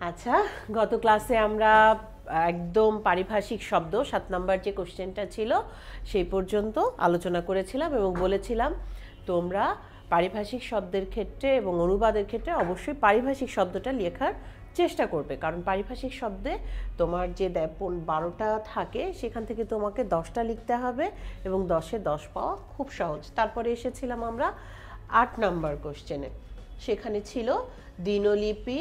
আচ্ছা, গত ক্লাসে আমরা একদম পারিভাষিক শব্দ ৭ নাম্বার যে কোশ্চেনটা ছিল সেই পর্যন্ত আলোচনা করেছিলাম এবং বলেছিলাম তোমরা পারিভাষিক শব্দের ক্ষেত্রে এবং অনুবাদের ক্ষেত্রে অবশ্যই পারিভাষিক শব্দটা লেখার চেষ্টা করবে, কারণ পারিভাষিক শব্দে তোমার যে 12টা থাকে সেখান থেকে তোমাকে 10টা লিখতে হবে এবং 10-এ 10 পাওয়া খুব সহজ। তারপরে এসেছিলাম আমরা 8 নাম্বার কোশ্চেনে, সেখানে ছিল দিনলিপি,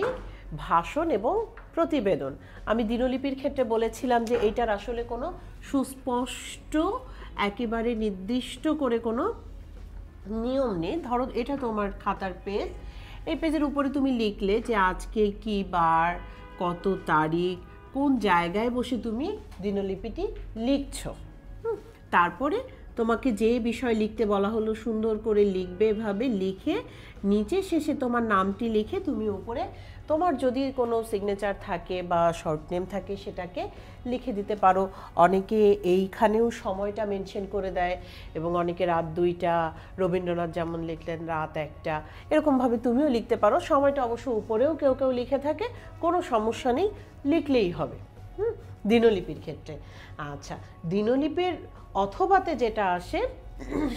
ভাষণ এবং প্রতিবেদন। আমি দিনলিপির ক্ষেত্রে বলেছিলাম যে এইটার আসলে কোনো সুস্পষ্ট একেবারে নির্দিষ্ট করে কোনো নিয়ম নেই। ধরো এটা তোমার খাতার পেজ, এই পেজের উপরে তুমি লিখলে যে আজকে কি বার, কত তারিখ, কোন জায়গায় বসে তুমি দিনলিপিটি লিখছো। তারপরে তোমাকে যে বিষয় লিখতে বলা হলো সুন্দর করে লিখবে, এভাবে লিখে নিচে শেষে তোমার নামটি লিখে তুমি উপরে তোমার যদি কোনো সিগনেচার থাকে বা শর্ট নেম থাকে সেটাকে লিখে দিতে পারো। অনেকে এইখানেও সময়টা মেনশন করে দেয় এবং অনেকে রাত 2টা, রবীন্দ্রনাথ যেমন লিখলেন রাত 1টা, এরকমভাবে তুমিও লিখতে পারো। সময়টা অবশ্য উপরেও কেউ কেউ লিখে থাকে, কোনো সমস্যা নেই, লিখলেই হবে দিনলিপির ক্ষেত্রে। আচ্ছা, দিনলিপির অথবাতে যেটা আসে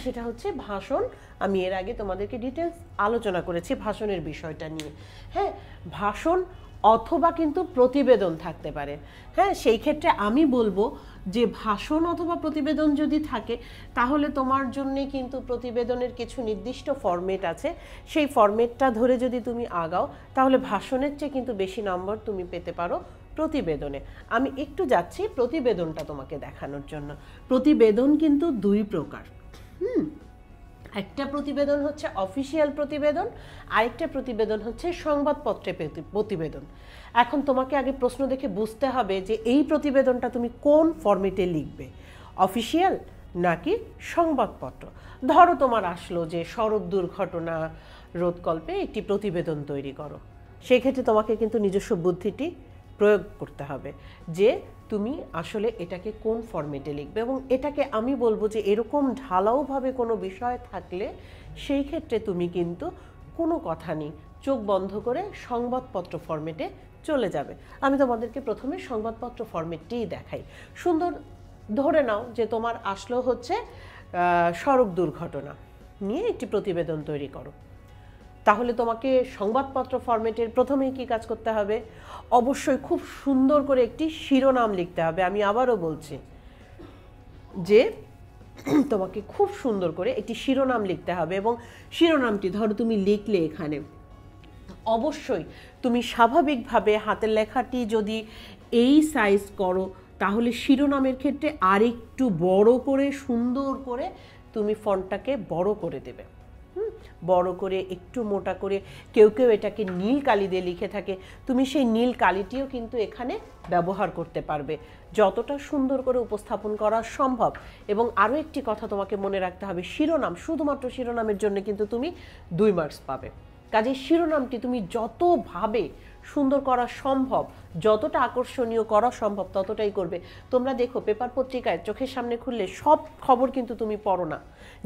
সেটা হচ্ছে ভাষণ। আমি এর আগে তোমাদেরকে ডিটেলস আলোচনা করেছি ভাষণের বিষয়টা নিয়ে। হ্যাঁ, ভাষণ অথবা কিন্তু প্রতিবেদন থাকতে পারে। হ্যাঁ, সেই ক্ষেত্রে আমি বলবো যে ভাষণ অথবা প্রতিবেদন যদি থাকে তাহলে তোমার জন্যে কিন্তু প্রতিবেদনের কিছু নির্দিষ্ট ফরম্যাট আছে, সেই ফরম্যাটটা ধরে যদি তুমি আগাও তাহলে ভাষণের চেয়ে কিন্তু বেশি নম্বর তুমি পেতে পারো প্রতিবেদনে। আমি একটু যাচ্ছি প্রতিবেদনটা তোমাকে দেখানোর জন্য। প্রতিবেদন কিন্তু 2 প্রকার। একটা প্রতিবেদন হচ্ছে অফিসিয়াল প্রতিবেদন, আরেকটা প্রতিবেদন হচ্ছে সংবাদপত্রে প্রতিবেদন। এখন তোমাকে আগে প্রশ্ন দেখে বুঝতে হবে যে এই প্রতিবেদনটা তুমি কোন ফরম্যাটে লিখবে, অফিসিয়াল নাকি সংবাদপত্র। ধরো তোমার আসলো যে সড়ক দুর্ঘটনা রোধকল্পে একটি প্রতিবেদন তৈরি করো, সেক্ষেত্রে তোমাকে কিন্তু নিজস্ব বুদ্ধিটি প্রয়োগ করতে হবে যে তুমি আসলে এটাকে কোন ফরম্যাটে লিখবে। এবং এটাকে আমি বলবো যে এরকম ঢালাওভাবে কোনো বিষয় থাকলে সেই ক্ষেত্রে তুমি কিন্তু কোনো কথা নেই, চোখ বন্ধ করে সংবাদপত্র ফরম্যাটে চলে যাবে। আমি তোমাদেরকে প্রথমে সংবাদপত্র ফরম্যাটটিই দেখাই। সুন্দর, ধরে নাও যে তোমার আসলো হচ্ছে সড়ক দুর্ঘটনা নিয়ে একটি প্রতিবেদন তৈরি করো, তাহলে তোমাকে সংবাদপত্র ফরম্যাটের প্রথমেই কি কাজ করতে হবে? অবশ্যই খুব সুন্দর করে একটি শিরোনাম লিখতে হবে। আমি আবারও বলছি যে তোমাকে খুব সুন্দর করে একটি শিরোনাম লিখতে হবে এবং শিরোনামটি ধরো তুমি লিখলে এখানে, অবশ্যই তুমি স্বাভাবিকভাবে হাতের লেখাটি যদি এই সাইজ করো তাহলে শিরোনামের ক্ষেত্রে আরেকটু বড় করে সুন্দর করে তুমি ফন্টটাকে বড় করে দেবে, বড় করে একটু মোটা করে। কেউ কেউ এটাকে নীল কালি দিয়ে লিখে থাকে, তুমি সেই নীল কালিটিও কিন্তু এখানে ব্যবহার করতে পারবে যতটা সুন্দর করে উপস্থাপন করা সম্ভব। এবং আরও একটি কথা তোমাকে মনে রাখতে হবে, শিরোনাম, শুধুমাত্র শিরোনামের জন্য কিন্তু তুমি 2 মার্কস পাবে। কাজে শিরোনামটি তুমি যতভাবে সুন্দর করা সম্ভব, যতটা আকর্ষণীয় করা সম্ভব ততটাই করবে। তোমরা দেখো পেপার পত্রিকায় চোখের সামনে খুললে সব খবর কিন্তু তুমি পড়ো না,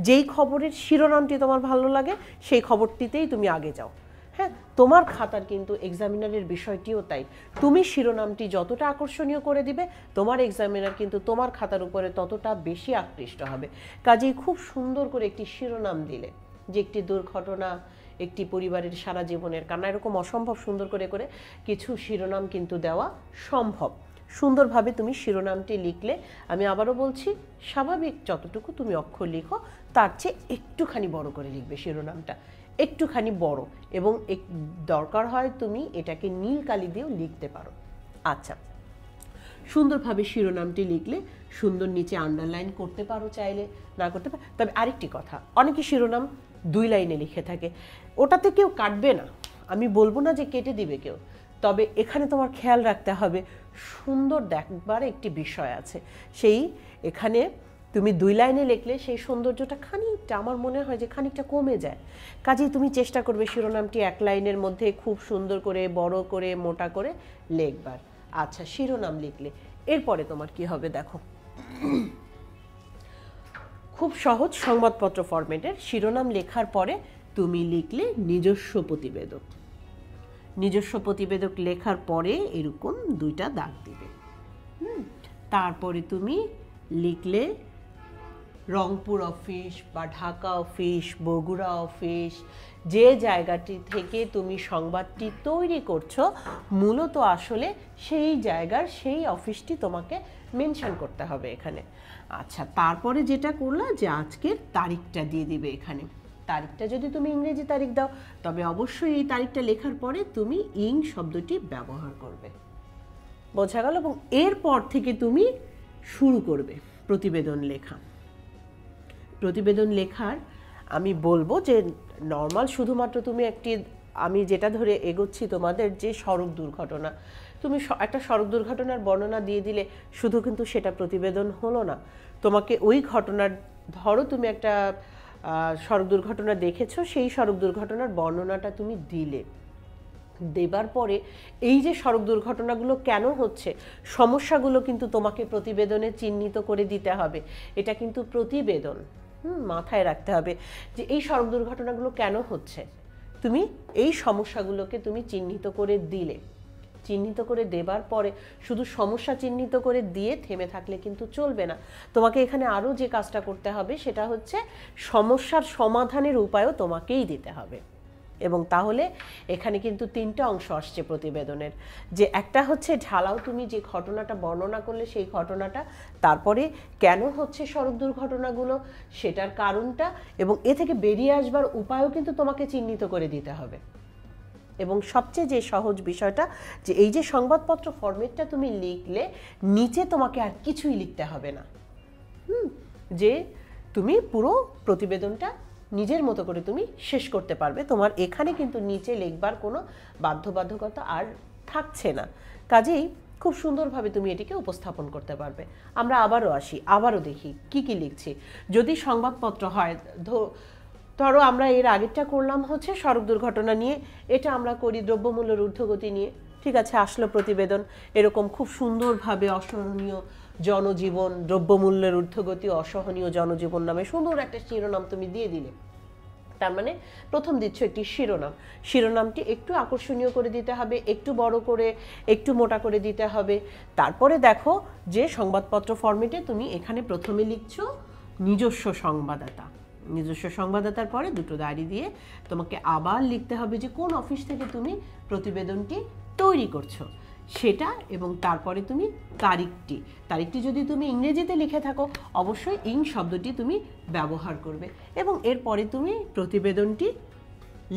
যেই খবরের শিরোনামটি তোমার ভালো লাগে সেই খবরটিতেই তুমি আগে যাও। হ্যাঁ, তোমার খাতার কিন্তু এক্সামিনারের বিষয়টিও তাই। তুমি শিরোনামটি যতটা আকর্ষণীয় করে দিবে তোমার এক্সামিনার কিন্তু তোমার খাতার উপরে ততটা বেশি আকৃষ্ট হবে। কাজেই খুব সুন্দর করে একটি শিরোনাম দিলে, যে একটি দুর্ঘটনা, একটি পরিবারের সারা জীবনের কান্না, এরকম অসম্ভব সুন্দর করে করে কিছু শিরোনাম কিন্তু দেওয়া সম্ভব। সুন্দরভাবে তুমি শিরোনামটি লিখলে, আমি আবারও বলছি, স্বাভাবিক যতটুকু তুমি অক্ষর লিখো তার চেয়ে একটুখানি বড় করে লিখবে শিরোনামটা, একটুখানি বড়, এবং দরকার হয় তুমি এটাকে নীল কালি দিয়েও লিখতে পারো। আচ্ছা, সুন্দরভাবে শিরোনামটি লিখলে সুন্দর নিচে আন্ডারলাইন করতে পারো, চাইলে না করতে পারো। তবে আরেকটি কথা, অনেকে শিরোনাম 2 লাইনে লিখে থাকে, ওটাতে কেউ কাটবে না, আমি বলবো না যে কেটে দিবে কেউ, তবে এখানে তোমার খেয়াল রাখতে হবে সুন্দর দেখবার একটি বিষয় আছে, সেই এখানে তুমি 2 লাইনে লিখলে সেই সৌন্দর্যটা খানিকটা, আমার মনে হয় যে খানিকটা কমে যায়। কাজেই তুমি চেষ্টা করবে শিরোনামটি 1 লাইনের মধ্যে খুব সুন্দর করে, বড় করে, মোটা করে লিখবার। আচ্ছা, শিরোনাম লিখলে এরপরে তোমার কি হবে দেখো, খুব সহজ সংবাদপত্র ফরম্যাটের শিরোনাম লেখার পরে তুমি লিখলে নিজস্ব প্রতিবেদন। নিজস্ব প্রতিবেদক লেখার পরে এরকম 2টা দাগ দিবে। তারপরে তুমি লিখলে রংপুর অফিস বা ঢাকা অফিস, বগুড়া অফিস, যে জায়গাটি থেকে তুমি সংবাদটি তৈরি করছো মূলত আসলে সেই জায়গার সেই অফিসটি তোমাকে মেনশন করতে হবে এখানে। আচ্ছা, তারপরে যেটা করলা যে আজকের তারিখটা দিয়ে দিবে এখানে। তারিখটা যদি তুমি ইংরেজি তারিখ দাও তবে অবশ্যই এই তারিখটা লেখার পরে তুমি ইং শব্দটি ব্যবহার করবে। বোঝা গেল? এবং এরপর থেকে তুমি শুরু করবে প্রতিবেদন লেখা। প্রতিবেদন লেখার আমি বলবো যে নর্মাল শুধুমাত্র তুমি আমি যেটা ধরে এগোচ্ছি তোমাদের যে সড়ক দুর্ঘটনা, তুমি একটা সড়ক দুর্ঘটনার বর্ণনা দিয়ে দিলে শুধু কিন্তু সেটা প্রতিবেদন হলো না। তোমাকে ওই ঘটনার, ধরো তুমি একটা সড়ক দুর্ঘটনা দেখেছো, সেই সড়ক দুর্ঘটনার বর্ণনাটা তুমি দিলে, দেবার পরে এই যে সড়ক দুর্ঘটনাগুলো কেন হচ্ছে, সমস্যাগুলো কিন্তু তোমাকে প্রতিবেদনে চিহ্নিত করে দিতে হবে। এটা কিন্তু প্রতিবেদন, মাথায় রাখতে হবে যে এই সড়ক দুর্ঘটনাগুলো কেন হচ্ছে। তুমি এই সমস্যাগুলোকে তুমি চিহ্নিত করে দিলে, চিহ্নিত করে দেবার পরে শুধু সমস্যা চিহ্নিত করে দিয়ে থেমে থাকলে কিন্তু চলবে না। তোমাকে এখানে আরও যে কাজটা করতে হবে সেটা হচ্ছে সমস্যার সমাধানের উপায়ও তোমাকেই দিতে হবে। এবং তাহলে এখানে কিন্তু 3টা অংশ আসছে প্রতিবেদনের, যে একটা হচ্ছে ঢালাও তুমি যে ঘটনাটা বর্ণনা করলে সেই ঘটনাটা, তারপরে কেন হচ্ছে সড়ক দুর্ঘটনাগুলো সেটার কারণটা, এবং এ থেকে বেরিয়ে আসবার উপায়ও কিন্তু তোমাকে চিহ্নিত করে দিতে হবে। এবং সবচেয়ে যে সহজ বিষয়টা যে এই যে সংবাদপত্র ফরম্যাটটা তুমি লিখলে নিচে তোমাকে আর কিছুই লিখতে হবে না, যে তুমি পুরো প্রতিবেদনটা নিজের মতো করে তুমি শেষ করতে পারবে। তোমার এখানে কিন্তু নিচে লিখবার কোনো বাধ্যবাধকতা আর থাকছে না। কাজেই খুব সুন্দরভাবে তুমি এটিকে উপস্থাপন করতে পারবে। আমরা আবারও আসি, আবারও দেখি কি কি লিখছি। যদি সংবাদপত্র হয়, ধরো আমরা এর আগেরটা করলাম হচ্ছে সড়ক দুর্ঘটনা নিয়ে, এটা আমরা করি দ্রব্যমূল্যের ঊর্ধ্বগতি নিয়ে, ঠিক আছে, আসলো প্রতিবেদন এরকম খুব সুন্দরভাবে অসহনীয় জনজীবন, দ্রব্যমূল্যের ঊর্ধ্বগতি, অসহনীয় জনজীবন নামে সুন্দর একটা শিরোনাম তুমি দিয়ে দিলে। তার মানে প্রথম দিচ্ছ একটি শিরোনাম, শিরোনামটি একটু আকর্ষণীয় করে দিতে হবে, একটু বড় করে, একটু মোটা করে দিতে হবে। তারপরে দেখো যে সংবাদপত্র ফরম্যাটে তুমি এখানে প্রথমে লিখছো নিজস্ব সংবাদদাতা, নিজস্ব সংবাদদাতার পরে 2টো দাড়ি দিয়ে তোমাকে আবার লিখতে হবে যে কোন অফিস থেকে তুমি প্রতিবেদনটি তৈরি করছো সেটা, এবং তারপরে তুমি তারিখটি যদি তুমি ইংরেজিতে লিখে থাকো অবশ্যই ইং শব্দটি তুমি ব্যবহার করবে, এবং এরপরে তুমি প্রতিবেদনটি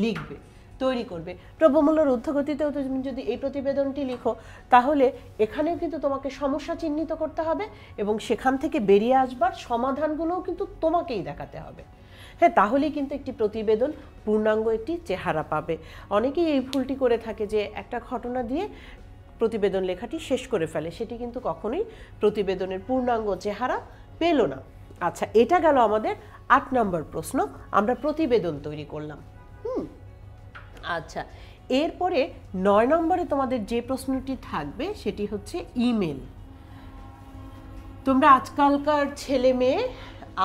লিখবে, তৈরি করবে। দ্রব্যমূল্যের ঊর্ধ্বগতিতেও তুমি যদি এই প্রতিবেদনটি লিখো তাহলে এখানেও কিন্তু তোমাকে সমস্যা চিহ্নিত করতে হবে এবং সেখান থেকে বেরিয়ে আসবার সমাধানগুলোও কিন্তু তোমাকেই দেখাতে হবে। হ্যাঁ, তাহলেই কিন্তু একটি প্রতিবেদন পূর্ণাঙ্গ একটি চেহারা পাবে। অনেকেই এই ভুলটি করে থাকে যে একটা ঘটনা দিয়ে প্রতিবেদন লেখাটি শেষ করে ফেলে, সেটি কিন্তু কখনোই প্রতিবেদনের পূর্ণাঙ্গ চেহারা পেল না। আচ্ছা, এটা গেল আমাদের 8 নম্বর প্রশ্ন, আমরা প্রতিবেদন তৈরি করলাম। আচ্ছা, এরপরে 9 নম্বরে তোমাদের যে প্রশ্নটি থাকবে সেটি হচ্ছে ইমেল। তোমরা আজকালকার ছেলে মেয়ে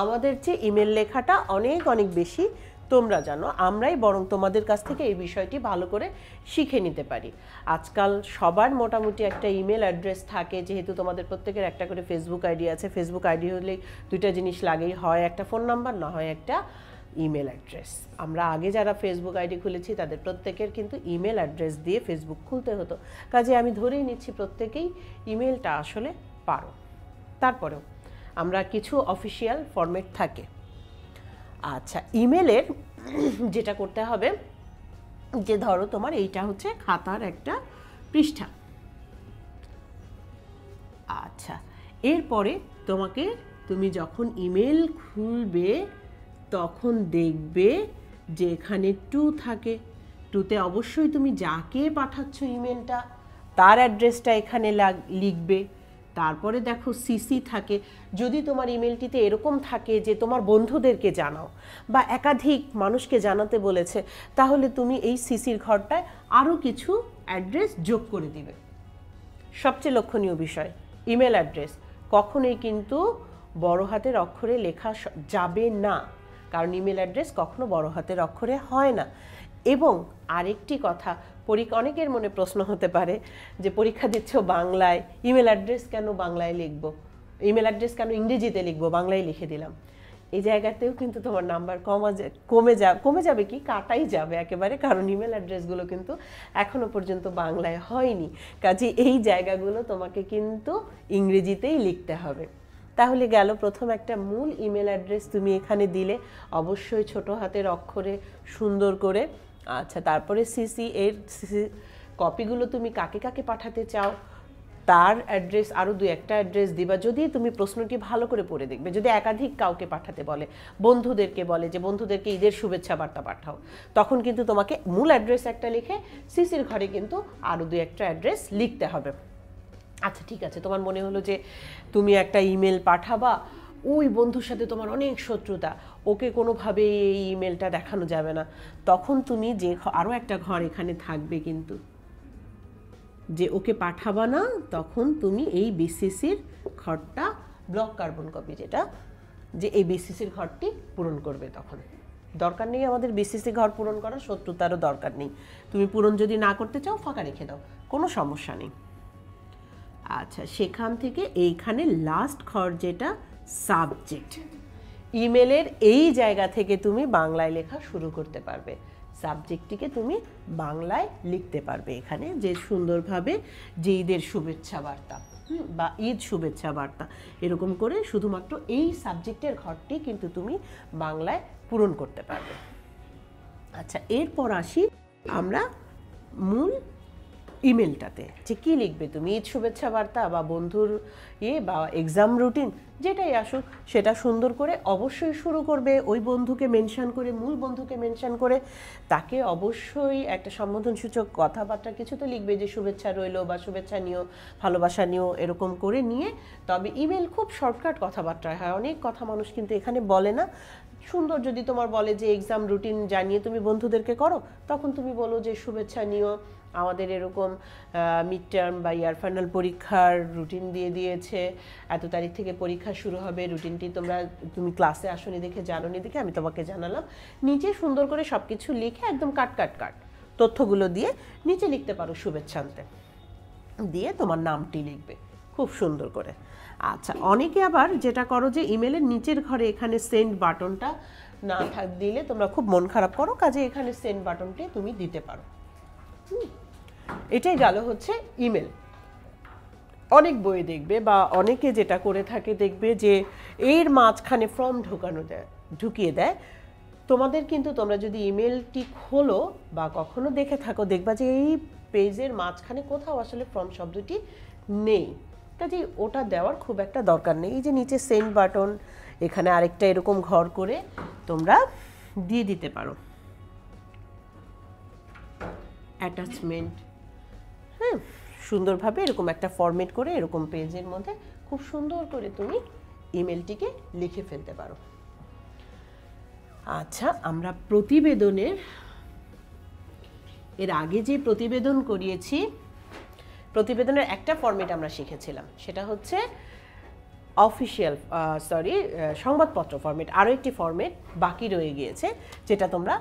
আমাদের যে ইমেল লেখাটা অনেক অনেক বেশি তোমরা জানো, আমরাই বরং তোমাদের কাছ থেকে এই বিষয়টি ভালো করে শিখে নিতে পারি। আজকাল সবার মোটামুটি একটা ইমেল অ্যাড্রেস থাকে, যেহেতু তোমাদের প্রত্যেকের একটা করে ফেসবুক আইডি আছে। ফেসবুক আইডি হলেই 2টা জিনিস লাগেই, হয় একটা ফোন নাম্বার, না হয় একটা ইমেল অ্যাড্রেস। আমরা আগে যারা ফেসবুক আইডি খুলেছি তাদের প্রত্যেকের কিন্তু ইমেল অ্যাড্রেস দিয়ে ফেসবুক খুলতে হতো। কাজে আমি ধরেই নিচ্ছি প্রত্যেকেই ইমেলটা আসলে পারো। তারপরেও আমরা কিছু অফিসিয়াল ফরম্যাট থাকে। আচ্ছা, ইমেলের যেটা করতে হবে যে ধরো তোমার এইটা হচ্ছে খাতার একটা পৃষ্ঠা। আচ্ছা, এরপরে তুমি যখন ইমেল খুলবে তখন দেখবে যে এখানে 2 থাকে। 2তে অবশ্যই তুমি যাকে পাঠাচ্ছ ইমেলটা তার অ্যাড্রেসটা এখানে লিখবে। তারপরে দেখো সিসি থাকে। যদি তোমার ইমেলটিতে এরকম থাকে যে তোমার বন্ধুদেরকে জানাও বা একাধিক মানুষকে জানাতে বলেছে, তাহলে তুমি এই সিসির ঘরটায় আরও কিছু অ্যাড্রেস যোগ করে দিবে। সবচেয়ে লক্ষণীয় বিষয়, ইমেল অ্যাড্রেস কখনোই কিন্তু বড় হাতের অক্ষরে লেখা যাবে না, কারণ ইমেল অ্যাড্রেস কখনো বড় হাতের অক্ষরে হয় না। এবং আরেকটি কথা, অনেকের মনে প্রশ্ন হতে পারে যে পরীক্ষা দিচ্ছ বাংলায়, ইমেল অ্যাড্রেস কেন বাংলায় লিখবো, ইমেল অ্যাড্রেস কেন ইংরেজিতে লিখবো, বাংলায় লিখে দিলাম। এই জায়গাতেও কিন্তু তোমার নাম্বার কমে যাবে কি, কাটাই যাবে একেবারে, কারণ ইমেল অ্যাড্রেসগুলো কিন্তু এখনো পর্যন্ত বাংলায় হয়নি। কাজে এই জায়গাগুলো তোমাকে কিন্তু ইংরেজিতেই লিখতে হবে। তাহলে গেল প্রথম একটা মূল ইমেল অ্যাড্রেস তুমি এখানে দিলে, অবশ্যই ছোট হাতের অক্ষরে সুন্দর করে। আচ্ছা, তারপরে সিসি কপিগুলো তুমি কাকে কাকে পাঠাতে চাও তার অ্যাড্রেস, আরও 2-1টা অ্যাড্রেস দিবা। যদি তুমি প্রশ্নটি ভালো করে পড়ে দেখবে, যদি একাধিক কাউকে পাঠাতে বলে, বন্ধুদেরকে বলে যে বন্ধুদেরকে ঈদের শুভেচ্ছা বার্তা পাঠাও, তখন কিন্তু তোমাকে মূল অ্যাড্রেস একটা লিখে সিসির ঘরে কিন্তু আরও 2-1টা অ্যাড্রেস লিখতে হবে। আচ্ছা ঠিক আছে, তোমার মনে হলো যে তুমি একটা ইমেল পাঠাবা, ওই বন্ধুর সাথে তোমার অনেক শত্রুতা, ওকে কোনোভাবে এই ইমেলটা দেখানো যাবে না, তখন তুমি যে আরও একটা ঘর এখানে থাকবে কিন্তু, যে ওকে পাঠাবা না, তখন তুমি এই বিসিসির ঘরটা, ব্লক কার্বন কপি যেটা, যে এই বিসিসির ঘরটি পূরণ করবে। তখন দরকার নেই আমাদের বিসিসি ঘর পূরণ করার, শত্রুতারও দরকার নেই। তুমি পূরণ যদি না করতে চাও ফাঁকা রেখে দাও, কোনো সমস্যা নেই। আচ্ছা, সেখান থেকে এইখানে লাস্ট ঘর যেটা সাবজেক্ট, ইমেলের এই জায়গা থেকে তুমি বাংলায় লেখা শুরু করতে পারবে। সাবজেক্টটিকে তুমি বাংলায় লিখতে পারবে এখানে, যে সুন্দরভাবে যে ঈদের শুভেচ্ছা বার্তা বা ঈদ শুভেচ্ছা বার্তা, এরকম করে শুধুমাত্র এই সাবজেক্টের ঘরটি কিন্তু তুমি বাংলায় পূরণ করতে পারবে। আচ্ছা, এরপর আসি আমরা মূল ইমেলটাতে, যে কী লিখবে তুমি, ঈদ শুভেচ্ছা বার্তা বা বন্ধুর বা এক্সাম রুটিন যেটাই আসুক, সেটা সুন্দর করে অবশ্যই শুরু করবে ওই বন্ধুকে মেনশন করে, মূল বন্ধুকে মেনশন করে। তাকে অবশ্যই একটা সম্বোধনসূচক কথাবার্তা কিছু তো লিখবে, যে শুভেচ্ছা রইলো বা শুভেচ্ছা নিও, ভালোবাসা নিও, এরকম করে নিয়ে। তবে ইমেল খুব শর্টকাট কথাবার্তা হয়, অনেক কথা মানুষ কিন্তু এখানে বলে না। সুন্দর যদি তোমার বলে যে এক্সাম রুটিন জানিয়ে তুমি বন্ধুদেরকে করো, তখন তুমি বলো যে শুভেচ্ছা নিও, আমাদের এরকম মিড টার্ম বা ইয়ার ফাইনাল পরীক্ষার রুটিন দিয়ে দিয়েছে, এত তারিখ থেকে পরীক্ষা শুরু হবে, রুটিনটি তুমি ক্লাসে আসনি দেখে জানোনি দেখে আমি তোমাকে জানালাম। নিচে সুন্দর করে সব কিছু লিখে একদম কাট তথ্যগুলো দিয়ে নিচে লিখতে পারো শুভেচ্ছান্তে, দিয়ে তোমার নামটি লিখবে খুব সুন্দর করে। আচ্ছা, অনেকে আবার যেটা করো যে ইমেলের নিচের ঘরে এখানে সেন্ড বাটনটা না দিলে তোমরা খুব মন খারাপ করো, কাজে এখানে সেন্ড বাটনটি তুমি দিতে পারো। এটাই গেল হচ্ছে ইমেল। অনেক বই দেখবে বা অনেকে যেটা করে থাকে দেখবে যে এর মাঝখানে ফর্ম ঢুকিয়ে দেয়। তোমাদের কিন্তু তোমরা যদি ইমেলটি খোলো বা কখনো দেখে থাকো, দেখবা যে এই পেজের মাঝখানে কোথাও আসলে ফর্ম শব্দটি নেই, কাজে ওটা দেওয়ার খুব একটা দরকার নেই। এই যে নিচে সেন্ড বাটন, এখানে আরেকটা এরকম ঘর করে তোমরা দিয়ে দিতে পারো অ্যাটাচমেন্ট। হ্যাঁ, সুন্দরভাবে এরকম একটা ফরম্যাট করে এরকম পেজের মধ্যে খুব সুন্দর করে তুমি ইমেলটিকে লিখে ফেলতে পারো। আচ্ছা, আমরা এর আগে যে প্রতিবেদন করিয়েছি, প্রতিবেদনের একটা ফরম্যাট আমরা শিখেছিলাম, সেটা হচ্ছে সংবাদপত্র ফরম্যাট। আরও একটি ফরম্যাট বাকি রয়ে গিয়েছে, যেটা তোমরা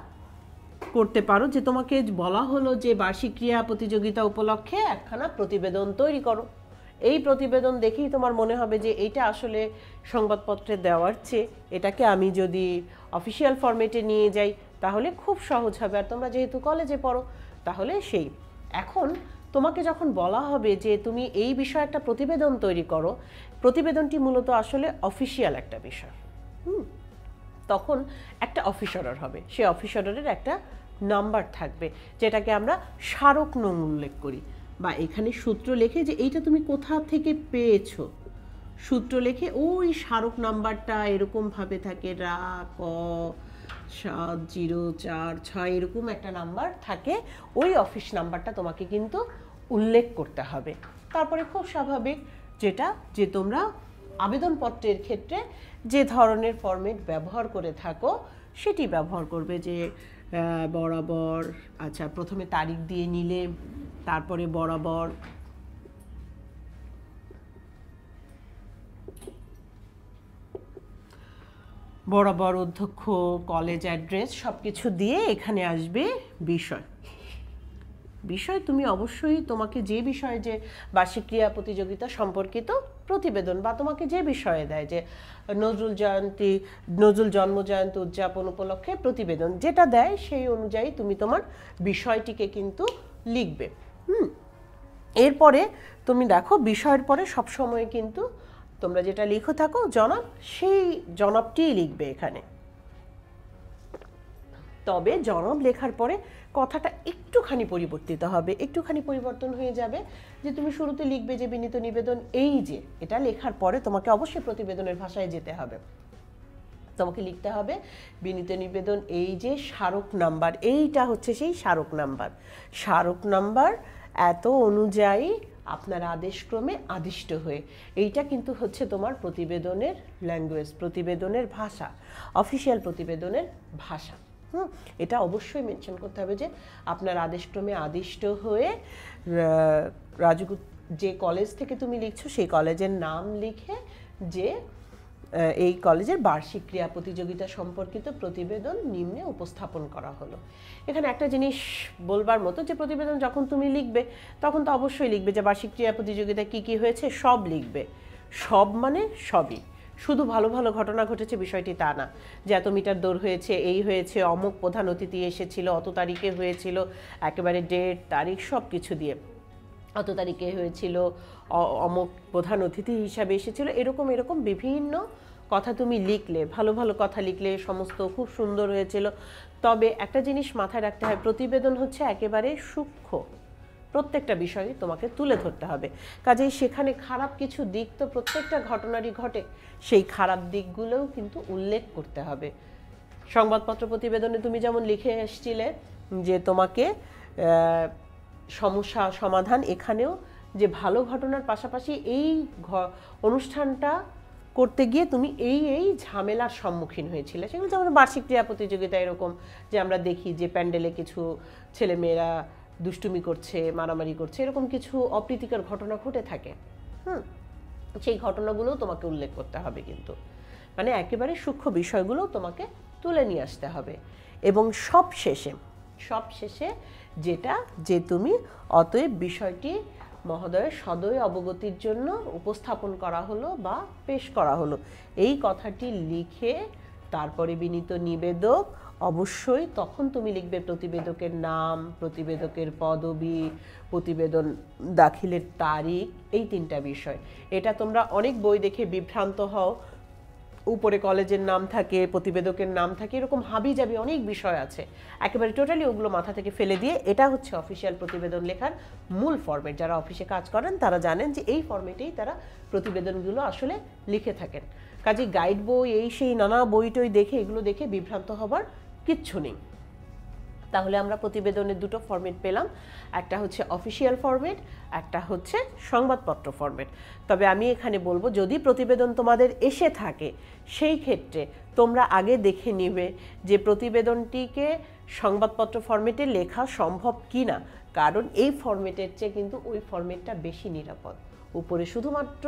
করতে পারো। যে তোমাকে বলা হলো যে বার্ষিক ক্রীড়া প্রতিযোগিতা উপলক্ষে একখানা প্রতিবেদন তৈরি করো। এই প্রতিবেদন দেখেই তোমার মনে হবে যে এইটা আসলে সংবাদপত্রে দেওয়ার চেয়ে এটাকে আমি যদি অফিসিয়াল ফরম্যাটে নিয়ে যাই তাহলে খুব সহজ হবে। আর তোমরা যেহেতু কলেজে পড়ো, তাহলে এখন তোমাকে যখন বলা হবে যে তুমি এই বিষয়ে একটা প্রতিবেদন তৈরি করো, প্রতিবেদনটি মূলত আসলে অফিসিয়াল একটা বিষয়, তখন একটা অফিস অর্ডার হবে। সেই অফিস অর্ডারের একটা নাম্বার থাকবে, যেটাকে আমরা স্মারক নং উল্লেখ করি, বা এখানে সূত্র লেখে যে এইটা তুমি কোথা থেকে পেয়েছো, সূত্র লেখে ওই স্মারক নাম্বারটা এরকমভাবে থাকে, ক 7046 এরকম একটা নাম্বার থাকে। ওই অফিস নাম্বারটা তোমাকে কিন্তু উল্লেখ করতে হবে। তারপরে খুব স্বাভাবিক যেটা, যে তোমরা আবেদনপত্রের ক্ষেত্রে যে ধরনের ফরম্যাট ব্যবহার করে থাকো সেটি ব্যবহার করবে, যে বরাবর, আচ্ছা প্রথমে তারিখ দিয়ে নিলে, তারপরে বরাবর, বরাবর অধ্যক্ষ, কলেজ অ্যাড্রেস সব কিছু দিয়ে এখানে আসবে বিষয়। বিষয় তুমি অবশ্যই তোমাকে যে বিষয়ে, যে বার্ষিক ক্রীড়া প্রতিযোগিতা সম্পর্কিত প্রতিবেদন, বা তোমাকে যে বিষয়ে দেয় যে নজরুল জন্মজয়ন্তী উদযাপন উপলক্ষে প্রতিবেদন যেটা দেয়, সেই অনুযায়ী তুমি তোমার বিষয়টিকে কিন্তু লিখবে। এরপরে তুমি দেখো বিষয়ের পরে সবসময় কিন্তু তোমরা যেটা লিখে থাকো জনাব, সেই জনাবটিই লিখবে এখানে। তবে জনাব লেখার পরে কথাটা একটুখানি পরিবর্তিত হবে, একটুখানি পরিবর্তন হয়ে যাবে। যে তুমি শুরুতে লিখবে যে বিনীত নিবেদন এই যে, এটা লেখার পরে তোমাকে অবশ্যই প্রতিবেদনের ভাষায় যেতে হবে। তোমাকে লিখতে হবে বিনীত নিবেদন এই যে স্মারক নাম্বার, এইটা হচ্ছে সেই স্মারক নাম্বার। স্মারক নাম্বার এত অনুযায়ী আপনার আদেশক্রমে আদিষ্ট হয়ে, এইটা কিন্তু হচ্ছে তোমার প্রতিবেদনের ল্যাঙ্গুয়েজ, প্রতিবেদনের ভাষা, অফিসিয়াল প্রতিবেদনের ভাষা। এটা অবশ্যই মেনশন করতে হবে যে আপনার আদেশক্রমে আদিষ্ট হয়ে যে কলেজ থেকে তুমি লিখছো সেই কলেজের নাম লিখে যে এই কলেজের বার্ষিক ক্রীড়া প্রতিযোগিতা সম্পর্কিত প্রতিবেদন নিম্নে উপস্থাপন করা হলো। এখানে একটা জিনিস বলবার মতো, যে প্রতিবেদন যখন তুমি লিখবে তখন তো অবশ্যই লিখবে যে বার্ষিক ক্রীড়া প্রতিযোগিতায় কী কী হয়েছে সব লিখবে। সব মানে সবই, শুধু ভালো ভালো ঘটনা ঘটেছে বিষয়টি তা না, যে এত মিটার দৌড় হয়েছে, এই হয়েছে, অমুক প্রধান অতিথি এসেছিল, অত তারিখে হয়েছিল, একেবারে ডেট তারিখ সব কিছু দিয়ে, অত তারিখে হয়েছিল, অমুক প্রধান অতিথি হিসাবে এসেছিল, এরকম এরকম বিভিন্ন কথা তুমি লিখলে, ভালো ভালো কথা লিখলে, সমস্ত খুব সুন্দর হয়েছিল। তবে একটা জিনিস মাথায় রাখতে হয়, প্রতিবেদন হচ্ছে একেবারে সূক্ষ্ম, প্রত্যেকটা বিষয় তোমাকে তুলে ধরতে হবে। কাজেই সেখানে খারাপ কিছু দিক তো প্রত্যেকটা ঘটনারই ঘটে, সেই খারাপ দিকগুলোও কিন্তু উল্লেখ করতে হবে। সংবাদপত্র প্রতিবেদনে তুমি যেমন লিখে এসেছিলে যে তোমাকে সমস্যা সমাধান, এখানেও যে ভালো ঘটনার পাশাপাশি এই অনুষ্ঠানটা করতে গিয়ে তুমি এই ঝামেলার সম্মুখীন হয়েছিলে, সেগুলো যেমন বার্ষিক ক্রীড়া প্রতিযোগিতা এরকম যে আমরা দেখি যে প্যান্ডেলে কিছু ছেলেমেয়েরা দুষ্টুমি করছে, মারামারি করছে, এরকম কিছু অপ্রীতিকর ঘটনা ঘটে থাকে। সেই ঘটনাগুলোও তোমাকে উল্লেখ করতে হবে, কিন্তু মানে একেবারে সূক্ষ্ম বিষয়গুলো তোমাকে তুলে নিয়ে আসতে হবে। এবং সব শেষে যেটা, যে তুমি অতএব বিষয়টি মহোদয়ের সদয় অবগতির জন্য উপস্থাপন করা হলো বা পেশ করা হলো, এই কথাটি লিখে তারপরে বিনীত নিবেদক, অবশ্যই তখন তুমি লিখবে প্রতিবেদকের নাম, প্রতিবেদকের পদবি, প্রতিবেদন দাখিলের তারিখ, এই তিনটা বিষয়। এটা তোমরা অনেক বই দেখে বিভ্রান্ত হও, উপরে কলেজের নাম থাকে, প্রতিবেদকের নাম থাকে, এরকম হাবি জাবি অনেক বিষয় আছে, একেবারে টোটালি ওগুলো মাথা থেকে ফেলে দিয়ে এটা হচ্ছে অফিসিয়াল প্রতিবেদন লেখার মূল ফরম্যাট। যারা অফিসে কাজ করেন তারা জানেন যে এই ফরম্যাটেই তারা প্রতিবেদনগুলো আসলে লিখে থাকেন। কাজে গাইড বই, এই সেই নানা বই টই দেখে, এগুলো দেখে বিভ্রান্ত হবার কিচ্ছু নেই। তাহলে আমরা প্রতিবেদনের দুটো ফরম্যাট পেলাম, একটা হচ্ছে অফিসিয়াল ফরম্যাট, একটা হচ্ছে সংবাদপত্র ফরম্যাট। তবে আমি এখানে বলবো, যদি প্রতিবেদন তোমাদের এসে থাকে সেই ক্ষেত্রে তোমরা আগে দেখে নিবে যে প্রতিবেদনটিকে সংবাদপত্র ফরম্যাটে লেখা সম্ভব কি না, কারণ এই ফরম্যাটের চেয়ে কিন্তু ওই ফরম্যাটটা বেশি নিরাপদ। উপরে শুধুমাত্র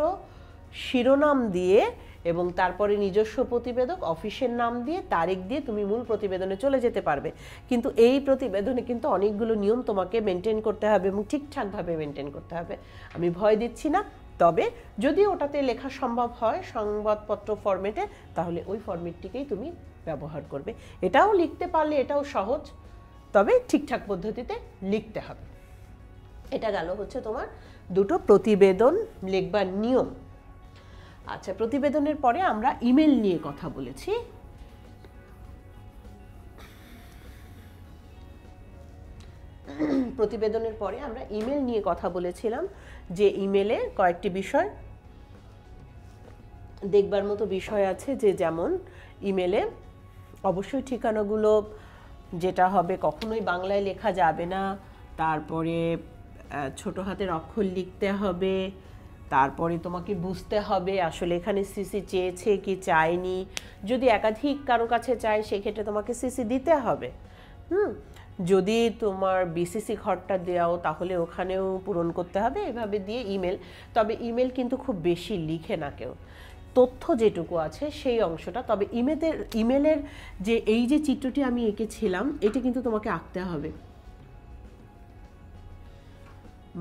শিরোনাম দিয়ে এবং তারপরে নিজস্ব প্রতিবেদক, অফিসের নাম দিয়ে, তারিখ দিয়ে তুমি মূল প্রতিবেদনে চলে যেতে পারবে। কিন্তু এই প্রতিবেদনে কিন্তু অনেকগুলো নিয়ম তোমাকে মেনটেন করতে হবে এবং ঠিকঠাকভাবে মেনটেন করতে হবে। আমি ভয় দিচ্ছি না, তবে যদি ওটাতে লেখা সম্ভব হয় সংবাদপত্র ফরম্যাটে, তাহলে ওই ফরম্যাটটিকেই তুমি ব্যবহার করবে। এটাও লিখতে পারলে এটাও সহজ, তবে ঠিকঠাক পদ্ধতিতে লিখতে হবে। এটা গেল হচ্ছে তোমার দুটো প্রতিবেদন লিখবার নিয়ম। আচ্ছা, প্রতিবেদনের পরে আমরা ইমেল নিয়ে কথা বলেছি। প্রতিবেদনের পরে আমরা ইমেল নিয়ে কথা বলেছিলাম, যে ইমেলে কয়েকটি বিষয় দেখবার মতো বিষয় আছে, যে যেমন ইমেলে অবশ্যই ঠিকানাগুলো যেটা হবে কখনোই বাংলায় লেখা যাবে না, তারপরে ছোট হাতের অক্ষর লিখতে হবে, তারপরে তোমাকে বুঝতে হবে আসলে এখানে সিসি চেয়েছে কি চায়নি। যদি একাধিক কারো কাছে চায় সেক্ষেত্রে তোমাকে সিসি দিতে হবে। যদি তোমার বিসিসি ঘরটা দেওয়াও তাহলে ওখানেও পূরণ করতে হবে, এভাবে দিয়ে ইমেল। তবে ইমেল কিন্তু খুব বেশি লিখে না কেউ, তথ্য যেটুকু আছে সেই অংশটা। তবে ইমেলের যে এই যে চিত্রটি আমি এঁকেছিলাম এটা কিন্তু তোমাকে আঁকতে হবে।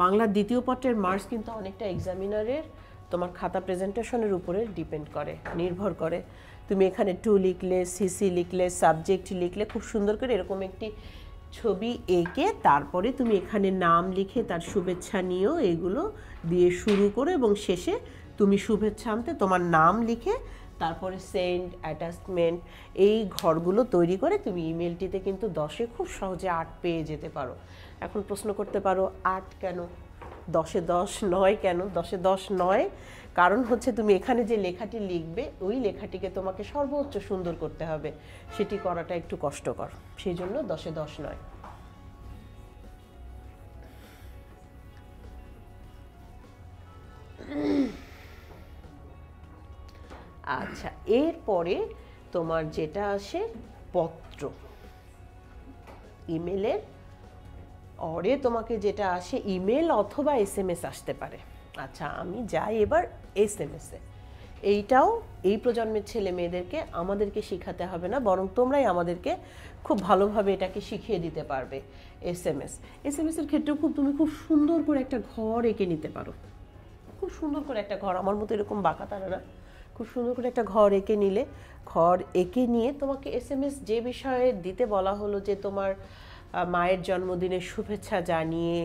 বাংলার দ্বিতীয় পত্রের মার্কস কিন্তু অনেকটা এক্সামিনারের তোমার খাতা প্রেজেন্টেশনের উপরে ডিপেন্ড করে, নির্ভর করে। তুমি এখানে টু লিখলে, সিসি লিখলে, সাবজেক্ট লিখলে, খুব সুন্দর করে এরকম একটি ছবি এঁকে তারপরে তুমি এখানে নাম লিখে তার শুভেচ্ছা নিয়েও এগুলো দিয়ে শুরু করে এবং শেষে তুমি শুভেচ্ছা আনতে তোমার নাম লিখে তারপরে সেন্ড, অ্যাটাচমেন্ট, এই ঘরগুলো তৈরি করে তুমি ইমেলটিতে কিন্তু 10-এ খুব সহজে 8 পেয়ে যেতে পারো। এখন প্রশ্ন করতে পারো 8 কেন, 10-এ 10 9 কেন? 10-এ 10 9 কারণ হচ্ছে তুমি এখানে যে লেখাটি লিখবে ওই লেখাটিকে তোমাকে সর্বোচ্চ সুন্দর করতে হবে, সেটি করাটা একটু কষ্টকর, সেই জন্য 10-এ 10 9। আচ্ছা, এরপরে তোমার যেটা আসে পত্র, ইমেলের অরে তোমাকে যেটা আসে ইমেল অথবা SMS আসতে পারে। আচ্ছা, আমি যাই এবার SMS-এ। এইটাও এই প্রজন্মের ছেলে মেয়েদেরকে আমাদেরকে শেখাতে হবে না, বরং তোমরাই আমাদেরকে খুব ভালোভাবে এটাকে শিখিয়ে দিতে পারবে। SMS-এর ক্ষেত্রেও তুমি খুব সুন্দর করে একটা ঘর এঁকে নিতে পারো, খুব সুন্দর করে একটা ঘর, আমার মতো এরকম বাঁকা তারা না, খুব সুন্দর করে একটা ঘর এঁকে নিলে, ঘর এঁকে নিয়ে তোমাকে SMS যে বিষয়ে দিতে বলা হলো যে তোমার মায়ের জন্মদিনের শুভেচ্ছা জানিয়ে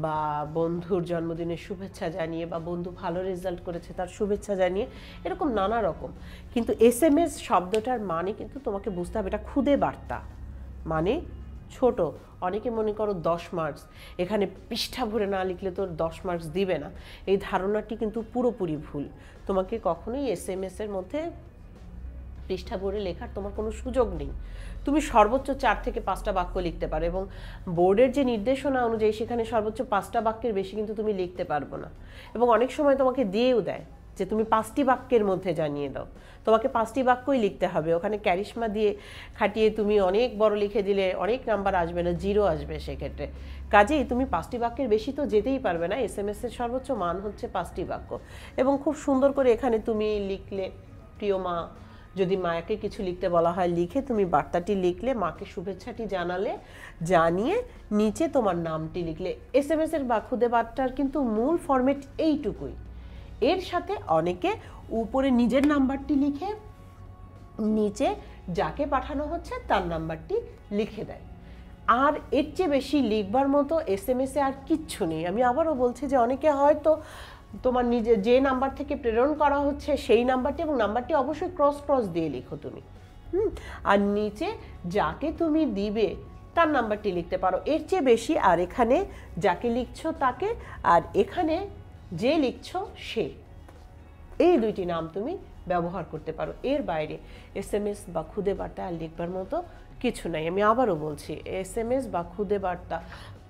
বা বন্ধুর জন্মদিনের শুভেচ্ছা জানিয়ে বা বন্ধু ভালো রেজাল্ট করেছে তার শুভেচ্ছা জানিয়ে, এরকম নানা রকম। কিন্তু SMS শব্দটার মানে কিন্তু তোমাকে বুঝতে হবে, এটা খুদে বার্তা, মানে ছোট। অনেকে মনে করো 10 মার্কস, এখানে পৃষ্ঠা ভরে না লিখলে তো 10 মার্কস দিবে না, এই ধারণাটি কিন্তু পুরোপুরি ভুল। তোমাকে কখনোই SMS-এর মধ্যে পৃষ্ঠা ভরে লেখার তোমার কোনো সুযোগ নেই। তুমি সর্বোচ্চ 4 থেকে 5টা বাক্য লিখতে পারো এবং বোর্ডের যে নির্দেশনা অনুযায়ী সেখানে সর্বোচ্চ 5টা বাক্যের বেশি কিন্তু তুমি লিখতে পারবো না। এবং অনেক সময় তোমাকে দিয়েও দেয় যে তুমি 5টি বাক্যের মধ্যে জানিয়ে দাও, তোমাকে 5টি বাক্যই লিখতে হবে। ওখানে ক্যারিশমা দিয়ে খাটিয়ে তুমি অনেক বড় লিখে দিলে অনেক নাম্বার আসবে না, 0 আসবে সেক্ষেত্রে। কাজেই তুমি 5টি বাক্যের বেশি তো যেতেই পারবে না, SMS-এর সর্বোচ্চ মান হচ্ছে 5টি বাক্য। এবং খুব সুন্দর করে এখানে তুমি লিখলে প্রিয় মা, যদি মাকে কিছু লিখতে বলা হয় লিখে তুমি বার্তাটি লিখলে, মাকে শুভেচ্ছাটি জানালে, জানিয়ে নিচে তোমার নামটি লিখলে। SMS-এর বা খুদে বার্তার কিন্তু মূল ফরম্যাট এইটুকুই। এর সাথে অনেকে উপরে নিজের নাম্বারটি লিখে নিচে যাকে পাঠানো হচ্ছে তার নাম্বারটি লিখে দেয়। আর এর চেয়ে বেশি লিখবার মতো SMS-এ আর কিচ্ছু নেই। আমি আবারও বলছি যে অনেকে হয়তো তোমার নিজে যে নাম্বার থেকে প্রেরণ করা হচ্ছে সেই নাম্বারটি, এবং নাম্বারটি অবশ্যই ক্রস দিয়ে লিখো তুমি, আর নিচে যাকে তুমি দিবে তার নাম্বারটি লিখতে পারো, এর চেয়ে বেশি। আর এখানে যাকে লিখছো তাকে, আর এখানে যে লিখছো সে, এই দুইটি নাম তুমি ব্যবহার করতে পারো। এর বাইরে SMS বা খুদে বার্তা আর লিখবার মতো কিছু নাই। আমি আবারও বলছি, SMS বা খুদে বার্তা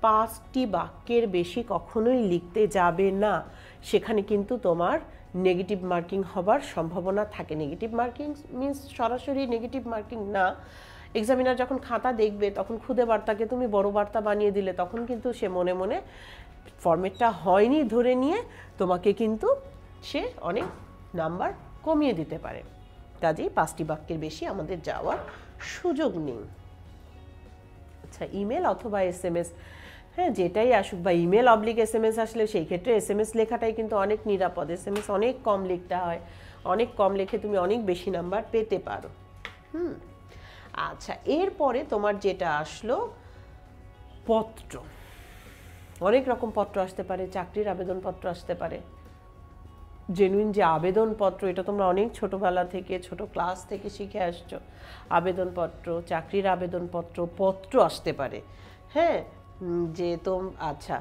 5টি বাক্যের বেশি কখনোই লিখতে যাবে না, সেখানে কিন্তু তোমার নেগেটিভ মার্কিং হবার সম্ভাবনা থাকে। নেগেটিভ মার্কিং মিন্স সরাসরি নেগেটিভ মার্কিং না, এক্সামিনার যখন খাতা দেখবে তখন খুদে বার্তাকে তুমি বড় বার্তা বানিয়ে দিলে তখন কিন্তু সে মনে মনে ফরম্যাটটা হয়নি ধরে নিয়ে তোমাকে কিন্তু সে অনেক নাম্বার কমিয়ে দিতে পারে। কাজেই 5টি বাক্যের বেশি আমাদের যাওয়ার সুযোগ নেই। আচ্ছা, ইমেল অথবা SMS, হ্যাঁ যেটাই আসুক, বা ইমেল অবলিক SMS আসলে সেই ক্ষেত্রে SMS লেখাটাই কিন্তু অনেক নিরাপদ। SMS অনেক কম লিখতে হয়, অনেক কম লিখে তুমি অনেক বেশি নাম্বার পেতে পারো। আচ্ছা, এরপরে তোমার যেটা আসলো পত্র। অনেক রকম পত্র আসতে পারে, চাকরির আবেদনপত্র আসতে পারে, জেনুইন যে আবেদনপত্র, এটা তোমরা অনেক ছোটবেলা থেকে, ছোট ক্লাস থেকে শিখে আসছো। আবেদনপত্র, চাকরির আবেদনপত্র, পত্র আসতে পারে, হ্যাঁ যে আচ্ছা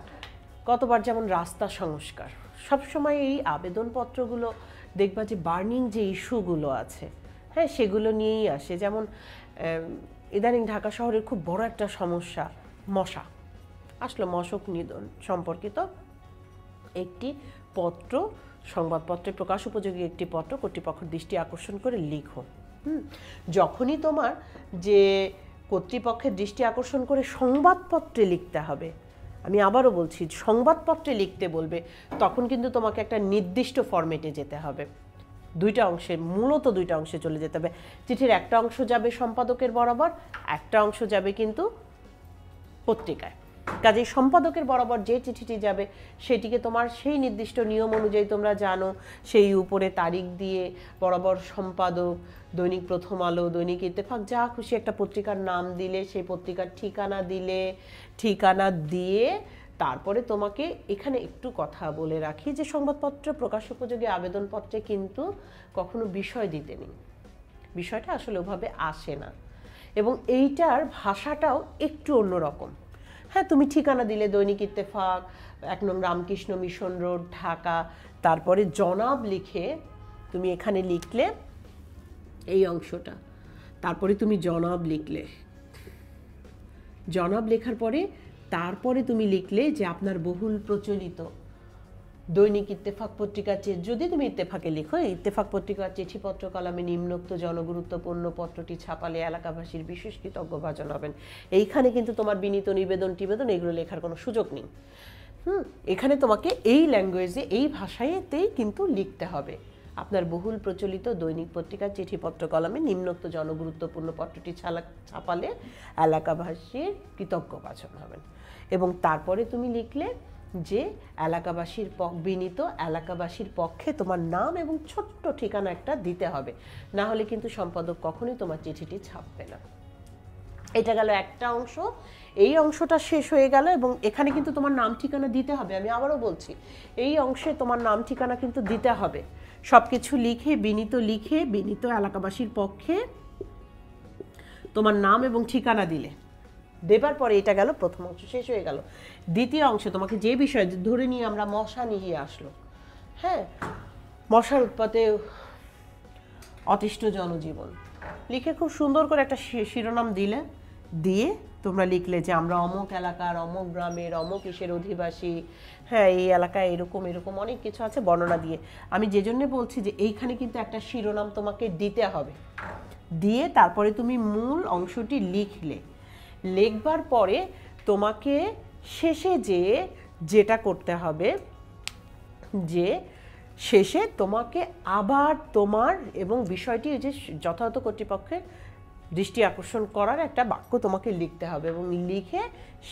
কতবার যেমন রাস্তা সংস্কার, সবসময় এই আবেদনপত্রগুলো দেখবা যে বার্নিং যে ইস্যুগুলো আছে, হ্যাঁ সেগুলো নিয়েই আসে। যেমন ইদানিং ঢাকা শহরের খুব বড় একটা সমস্যা মশা, আসলে মশক নিধন সম্পর্কিত একটি পত্র, সংবাদপত্রে প্রকাশ উপযোগী একটি পত্র কর্তৃপক্ষের দৃষ্টি আকর্ষণ করে লিখো। যখনই তোমার যে কর্তৃপক্ষের দৃষ্টি আকর্ষণ করে সংবাদপত্রে লিখতে হবে, আমি আবারও বলছি সংবাদপত্রে লিখতে বলবে, তখন কিন্তু তোমাকে একটা নির্দিষ্ট ফরম্যাটে যেতে হবে। দুইটা অংশে, মূলত দুইটা অংশে চলে যেতে হবে। চিঠির একটা অংশ যাবে সম্পাদকের বরাবর, একটা অংশ যাবে কিন্তু পত্রিকায়। কাজেই সম্পাদকের বরাবর যে চিঠিটি যাবে সেটিকে তোমার সেই নির্দিষ্ট নিয়ম অনুযায়ী তোমরা জানো, সেই উপরে তারিখ দিয়ে বরাবর সম্পাদক, দৈনিক প্রথম আলো, দৈনিক ইত্তেফাক, যা খুশি একটা পত্রিকার নাম দিলে, সেই পত্রিকার ঠিকানা দিলে, ঠিকানা দিয়ে তারপরে তোমাকে এখানে একটু কথা বলে রাখি যে সংবাদপত্র প্রকাশ উপযোগী আবেদনপত্রে কিন্তু কখনো বিষয় দিতে নেই, বিষয়টা আসলে ওভাবে আসে না, এবং এইটার ভাষাটাও একটু অন্যরকম। হ্যাঁ, তুমি ঠিকানা দিলে দৈনিক ইত্তেফাক, 1 নং রামকৃষ্ণ মিশন রোড, ঢাকা, তারপরে জনাব লিখে তুমি এখানে লিখলে এই অংশটা, তারপরে তুমি জনাব লিখলে, জনাব লেখার পরে তারপরে তুমি লিখলে যে আপনার বহুল প্রচলিত দৈনিক ইত্তেফাক পত্রিকার যদি তুমি ইত্তেফাকে লিখো, ইত্তেফাক পত্রিকার চিঠিপত্র কলামে নিম্নোক্ত জনগুরুত্বপূর্ণ পত্রটি ছাপালে এলাকাবাসীর বিশেষ কৃতজ্ঞ ভাজন হবেন। এইখানে কিন্তু তোমার বিনীত নিবেদন টিবেদন এগুলো লেখার কোনো সুযোগ নেই। এখানে তোমাকে এই ল্যাঙ্গুয়েজে, এই ভাষাতেই কিন্তু লিখতে হবে। আপনার বহুল প্রচলিত দৈনিক পত্রিকার চিঠিপত্র কলামে নিম্নোক্ত জনগুরুত্বপূর্ণ পত্রটি ছাপালে এলাকাবাসীর কৃতজ্ঞ ভাজন হবেন, এবং তারপরে তুমি লিখলে যে এলাকাবাসীর বিনীত এলাকাবাসীর পক্ষে তোমার নাম এবং ছোট্ট ঠিকানা একটা দিতে হবে, না হলে কিন্তু সম্পাদক কখনোই তোমার চিঠিটি ছাপবে না। এটা গেল একটা অংশ। এই অংশটা শেষ হয়ে গেল, এবং এখানে কিন্তু তোমার নাম ঠিকানা দিতে হবে। আমি আবারও বলছি, এই অংশে তোমার নাম ঠিকানা কিন্তু দিতে হবে। সব কিছু লিখে বিনীত এলাকাবাসীর পক্ষে তোমার নাম এবং ঠিকানা দেবার পরে এটা গেল প্রথম অংশ, শেষ হয়ে গেল। দ্বিতীয় অংশে তোমাকে যে বিষয়, ধরে নিয়ে আমরা মশা নিয়ে আসলো, হ্যাঁ, মশার উৎপাতে অতিষ্ঠ জনজীবন লিখে খুব সুন্দর করে একটা শিরোনাম দিয়ে তোমরা লিখলে যে আমরা অমুক এলাকার, অমুক গ্রামের, অমুক ইসের অধিবাসী, হ্যাঁ, এই এলাকায় এরকম এরকম অনেক কিছু আছে বর্ণনা দিয়ে। আমি যে জন্য বলছি যে এইখানে কিন্তু একটা শিরোনাম তোমাকে দিতে হবে, দিয়ে তারপরে তুমি মূল অংশটি লিখবার পরে তোমাকে শেষে যেটা করতে হবে, যে শেষে তোমাকে আবার তোমার এবং বিষয়টি যে যথাযথ কর্তৃপক্ষের দৃষ্টি আকর্ষণ করার একটা বাক্য তোমাকে লিখতে হবে, এবং লিখে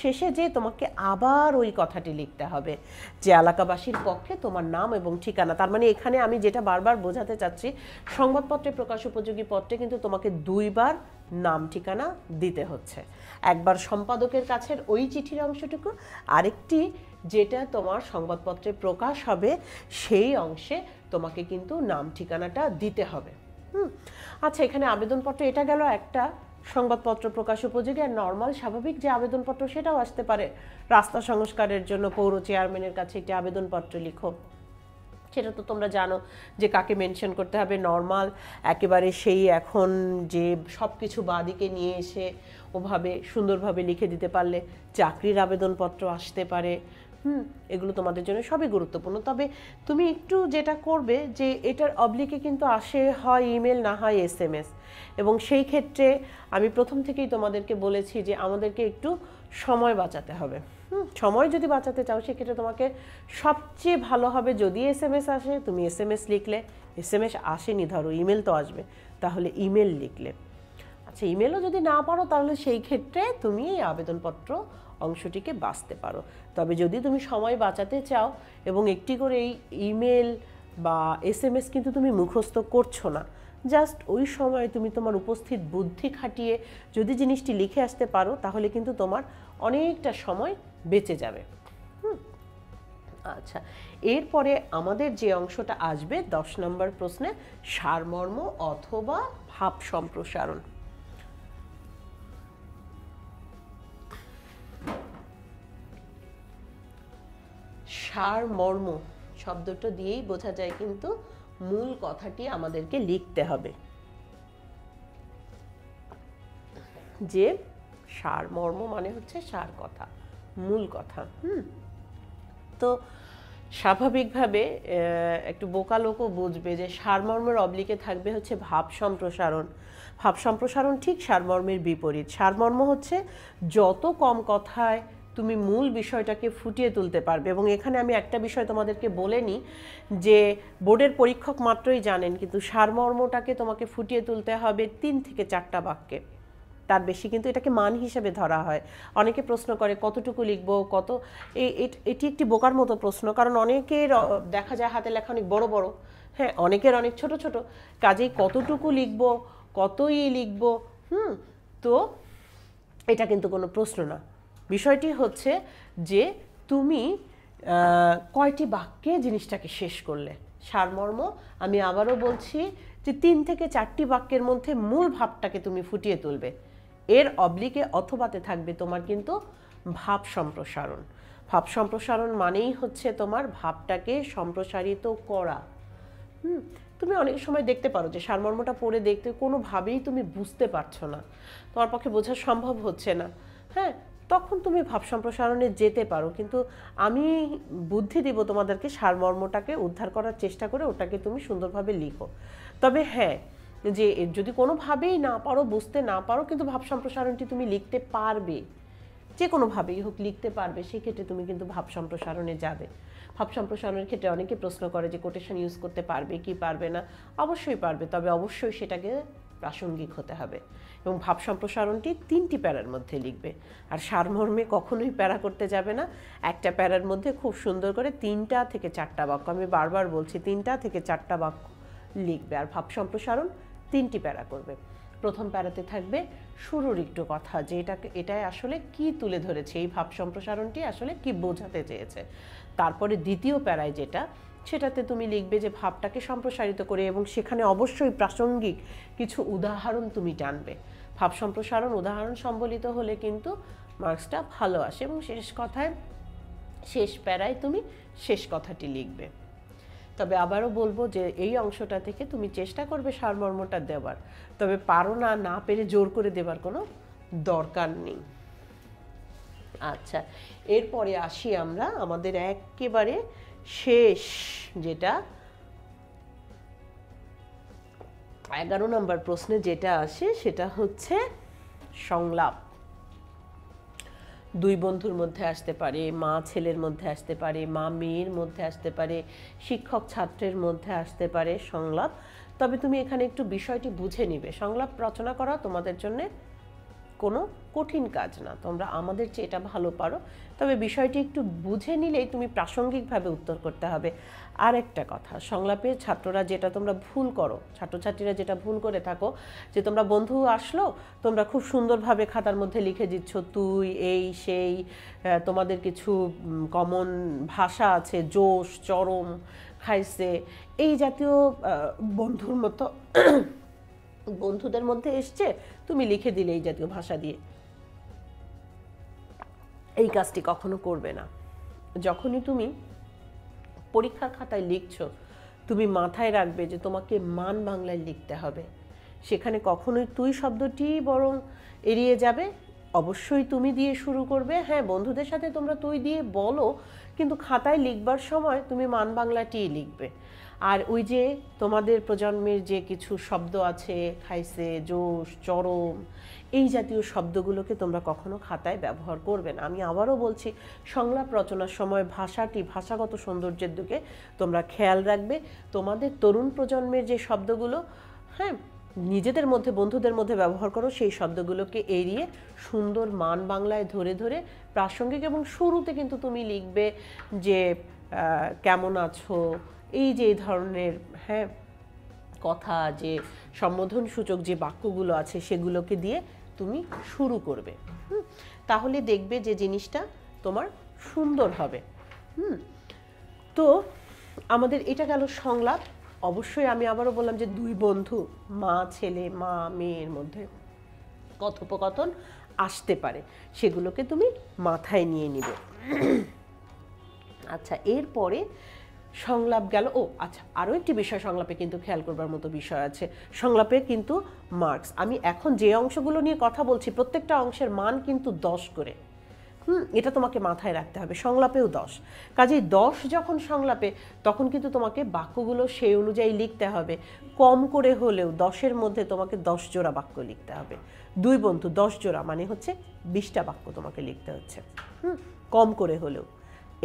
শেষে যে তোমাকে আবার ওই কথাটি লিখতে হবে যে এলাকাবাসীর পক্ষে তোমার নাম এবং ঠিকানা। তার মানে এখানে আমি যেটা বারবার বোঝাতে চাচ্ছি, সংবাদপত্রে প্রকাশ উপযোগী পত্রে কিন্তু তোমাকে 2 বার নাম ঠিকানা দিতে হচ্ছে। একবার সম্পাদকের কাছের ওই চিঠির অংশটুকু, আরেকটি যেটা তোমার সংবাদপত্রে প্রকাশ হবে সেই অংশে তোমাকে কিন্তু নাম ঠিকানাটা দিতে হবে। আচ্ছা, এখানে আবেদনপত্র এটা গেল একটা সংবাদপত্র প্রকাশ উপযোগী। আর নর্মাল স্বাভাবিক যে আবেদনপত্র সেটাও আসতে পারে। রাস্তা সংস্কারের জন্য পৌর চেয়ারম্যানের কাছে একটি আবেদনপত্র লিখো, সেটা তো তোমরা জানো যে কাকে মেনশন করতে হবে। নর্মাল একেবারে সেই এখন যে সব কিছু বাদিকে নিয়ে এসে ওভাবে সুন্দরভাবে লিখে দিতে পারলে চাকরির আবেদনপত্র আসতে পারে। এগুলো তোমাদের জন্য সবই গুরুত্বপূর্ণ। তবে তুমি একটু যেটা করবে যে এটার অবলিকে কিন্তু আসে হয় ইমেল, না হয় SMS, এবং সেই ক্ষেত্রে আমি প্রথম থেকেই তোমাদেরকে বলেছি যে আমাদেরকে একটু সময় বাঁচাতে হবে। সময় যদি বাঁচাতে চাও সেক্ষেত্রে তোমাকে সবচেয়ে ভালো হবে যদি SMS আসে, তুমি SMS লিখলে। SMS আসেনি, ধরো ইমেল তো আসবে, তাহলে ইমেল লিখলে। আচ্ছা, ইমেলও যদি না পারো তাহলে সেই ক্ষেত্রে তুমি এই আবেদনপত্র অংশটিকে বাঁচতে পারো। তবে যদি তুমি সময় বাঁচাতে চাও এবং একটি করে এই ইমেল বা SMS কিন্তু তুমি মুখস্থ করছো না, জাস্ট ওই সময় তুমি তোমার উপস্থিত বুদ্ধি খাটিয়ে যদি জিনিসটি লিখে আসতে পারো তাহলে কিন্তু তোমার অনেকটা সময় বেঁচে যাবে। আচ্ছা, এরপরে আমাদের যে অংশটা আসবে 10 নম্বর প্রশ্নে, সারমর্ম অথবা ভাব সম্প্রসারণ। সারমর্ম শব্দটা দিয়েই বোঝা যায় কিন্তু মূল কথাটি আমাদেরকে লিখতে হবে, যে সারমর্ম মানে হচ্ছে সার কথা, মূল কথা। তো স্বাভাবিকভাবে একটু বোকা লোকও বুঝবে যে সারমর্মের অবলিকে থাকবে হচ্ছে ভাব সম্প্রসারণ। ভাব সম্প্রসারণ ঠিক সারমর্মের বিপরীত। সারমর্ম হচ্ছে যত কম কথায় তুমি মূল বিষয়টাকে ফুটিয়ে তুলতে পারবে। এবং এখানে আমি একটা বিষয় তোমাদেরকে বলে নিই যে বোর্ডের পরীক্ষক মাত্রই জানেন, কিন্তু সারমর্মটাকে তোমাকে ফুটিয়ে তুলতে হবে 3 থেকে 4টা বাক্যে, তার বেশি কিন্তু এটাকে মান হিসেবে ধরা হয়। অনেকে প্রশ্ন করে কতটুকু লিখবো, এটি একটি বোকার মতো প্রশ্ন, কারণ অনেকের দেখা যায় হাতে লেখা অনেক বড় বড়, হ্যাঁ, অনেকের অনেক ছোট ছোট, কাজেই কতটুকু লিখবো, কতই লিখবো, তো এটা কিন্তু কোনো প্রশ্ন না। বিষয়টি হচ্ছে যে তুমি কয়টি বাক্যে জিনিসটাকে শেষ করলে। সারমর্ম আমি আবারও বলছি যে 3 থেকে 4টি বাক্যের মধ্যে মূল ভাবটাকে তুমি ফুটিয়ে তুলবে। এর অবলিকে অথবাতে থাকবে তোমার কিন্তু ভাব সম্প্রসারণ। ভাব সম্প্রসারণ মানেই হচ্ছে তোমার ভাবটাকে সম্প্রসারিত করা। তুমি অনেক সময় দেখতে পারো যে সারমর্মটা পড়ে দেখতে কোনোভাবেই তুমি বুঝতে পারছো না, তোমার পক্ষে বোঝা সম্ভব হচ্ছে না, হ্যাঁ, তখন তুমি ভাব সম্প্রসারণে যেতে পারো। কিন্তু আমি বুদ্ধি দিব তোমাদেরকে সারমর্মটাকে উদ্ধার করার চেষ্টা করে ওটাকে তুমি সুন্দরভাবে লিখো। তবে হ্যাঁ, যে যদি কোনোভাবেই না পারো, বুঝতে না পারো, কিন্তু ভাব সম্প্রসারণটি তুমি লিখতে পারবে, যে কোনোভাবেই হোক লিখতে পারবে, সেক্ষেত্রে তুমি কিন্তু ভাব সম্প্রসারণে যাবে। ভাব সম্প্রসারণের ক্ষেত্রে অনেকে প্রশ্ন করে যে কোটেশন ইউজ করতে পারবে কি পারবে না। অবশ্যই পারবে, তবে অবশ্যই সেটাকে প্রাসঙ্গিক হতে হবে। এবং ভাব সম্প্রসারণটি 3টি প্যারার মধ্যে লিখবে। আর সারমর্মে কখনোই প্যারা করতে যাবে না। একটা প্যারার মধ্যে খুব সুন্দর করে 3টা থেকে 4টা বাক্য, আমি বারবার বলছি 3টা থেকে 4টা বাক্য লিখবে। আর ভাব সম্প্রসারণ 3টি প্যারা করবে। প্রথম প্যারাতে থাকবে শুরুর একটু কথা, যে এটাই আসলে কি তুলে ধরেছে, এই ভাব সম্প্রসারণটি আসলে কি বোঝাতে চেয়েছে। তারপরে দ্বিতীয় প্যারায় সেটাতে তুমি লিখবে যে ভাবটাকে সম্প্রসারিত করে, এবং সেখানে অবশ্যই প্রাসঙ্গিক কিছু উদাহরণ তুমি টানবে। ভাব সম্প্রসারণ উদাহরণ সম্বলিত হলে কিন্তু মার্কসটা ভালো আসে। এবং শেষ প্যারায় তুমি শেষ কথাটি লিখবে। তবে আবারও বলবো যে এই অংশটা থেকে তুমি চেষ্টা করবে সারমর্মটা দেওয়ার, তবে পারো না পেরে জোর করে দেবার কোনো দরকার নেই। আচ্ছা, এরপরে আসি আমরা আমাদের একেবারে শেষ, যেটা 11 নম্বর প্রশ্নে যেটা আসে, সেটা হচ্ছে সংলাপ। দুই বন্ধুর মধ্যে আসতে পারে, মা ছেলের মধ্যে আসতে পারে, মা মেয়ের মধ্যে আসতে পারে, শিক্ষক ছাত্রের মধ্যে আসতে পারে সংলাপ। তবে তুমি এখানে একটু বিষয়টি বুঝে নিবে। সংলাপ রচনা করা তোমাদের জন্য কোনো কঠিন কাজ না, তোমরা আমাদের চেয়ে এটা ভালো পারো। তবে বিষয়টি একটু বুঝে নিলেই তুমি প্রাসঙ্গিকভাবে উত্তর করতে হবে। আর একটা কথা, সংলাপে ছাত্ররা যেটা তোমরা ভুল করো, ছাত্রছাত্রীরা যেটা ভুল করে থাকো, যে তোমরা বন্ধু আসলো, তোমরা খুব সুন্দরভাবে খাতার মধ্যে লিখে দিচ্ছ তুই, এই সেই, তোমাদের কিছু কমন ভাষা আছে, জোশ, চরম, খাইছে, এই জাতীয় বন্ধুর মতো বন্ধুদের মধ্যে এসছে, তুমি লিখে দিলে এই জাতীয় ভাষা দিয়ে। এই কাজটি কখনো করবে না। যখনই তুমি পরীক্ষার খাতায় লিখছো, তুমি মাথায় রাখবে যে তোমাকে মান বাংলায় লিখতে হবে। সেখানে কখনোই তুই শব্দটি বরং এড়িয়ে যাবে, অবশ্যই তুমি দিয়ে শুরু করবে। হ্যাঁ, বন্ধুদের সাথে তোমরা তুই দিয়ে বলো, কিন্তু খাতায় লিখবার সময় তুমি মান বাংলাটিই লিখবে। আর ওই যে তোমাদের প্রজন্মের যে কিছু শব্দ আছে, খাইছে, জোশ, চরম, এই জাতীয় শব্দগুলোকে তোমরা কখনো খাতায় ব্যবহার করবে না। আমি আবারও বলছি, সংলাপ রচনার সময় ভাষাগত সৌন্দর্যের দিকে তোমরা খেয়াল রাখবে। তোমাদের তরুণ প্রজন্মের যে শব্দগুলো, হ্যাঁ, নিজেদের মধ্যে বন্ধুদের মধ্যে ব্যবহার করো, সেই শব্দগুলোকে এড়িয়ে সুন্দর মান বাংলায় ধরে ধরে প্রাসঙ্গিক, এবং শুরুতে কিন্তু তুমি লিখবে যে কেমন আছো, এই যে এই ধরনের, হ্যাঁ, কথা, যে সম্বোধন সূচক যে বাক্যগুলো আছে সেগুলোকে দিয়ে তুমি শুরু করবে। তাহলে দেখবে যে জিনিসটা তোমার সুন্দর হবে। তো আমাদের এটা গেল সংলাপ। অবশ্যই আমি আবারও বললাম যে দুই বন্ধু, মা ছেলে, মা মেয়ের মধ্যে কথোপকথন আসতে পারে, সেগুলোকে তুমি মাথায় নিয়ে নিবে। আচ্ছা, এরপরে সংলাপ গেল। আচ্ছা, আরও একটি বিষয় সংলাপে কিন্তু খেয়াল করবার মতো বিষয় আছে। সংলাপে কিন্তু মার্কস, আমি এখন যে অংশগুলো নিয়ে কথা বলছি প্রত্যেকটা অংশের মান কিন্তু 10 করে, এটা তোমাকে মাথায় রাখতে হবে। সংলাপেও 10, কাজেই 10 যখন সংলাপে, তখন কিন্তু তোমাকে বাক্যগুলো সেই অনুযায়ী লিখতে হবে। কম করে হলেও 10-এর মধ্যে তোমাকে 10 জোড়া বাক্য লিখতে হবে। 2 বন্ধু 10 জোড়া মানে হচ্ছে 20টা বাক্য তোমাকে লিখতে হচ্ছে, কম করে হলেও।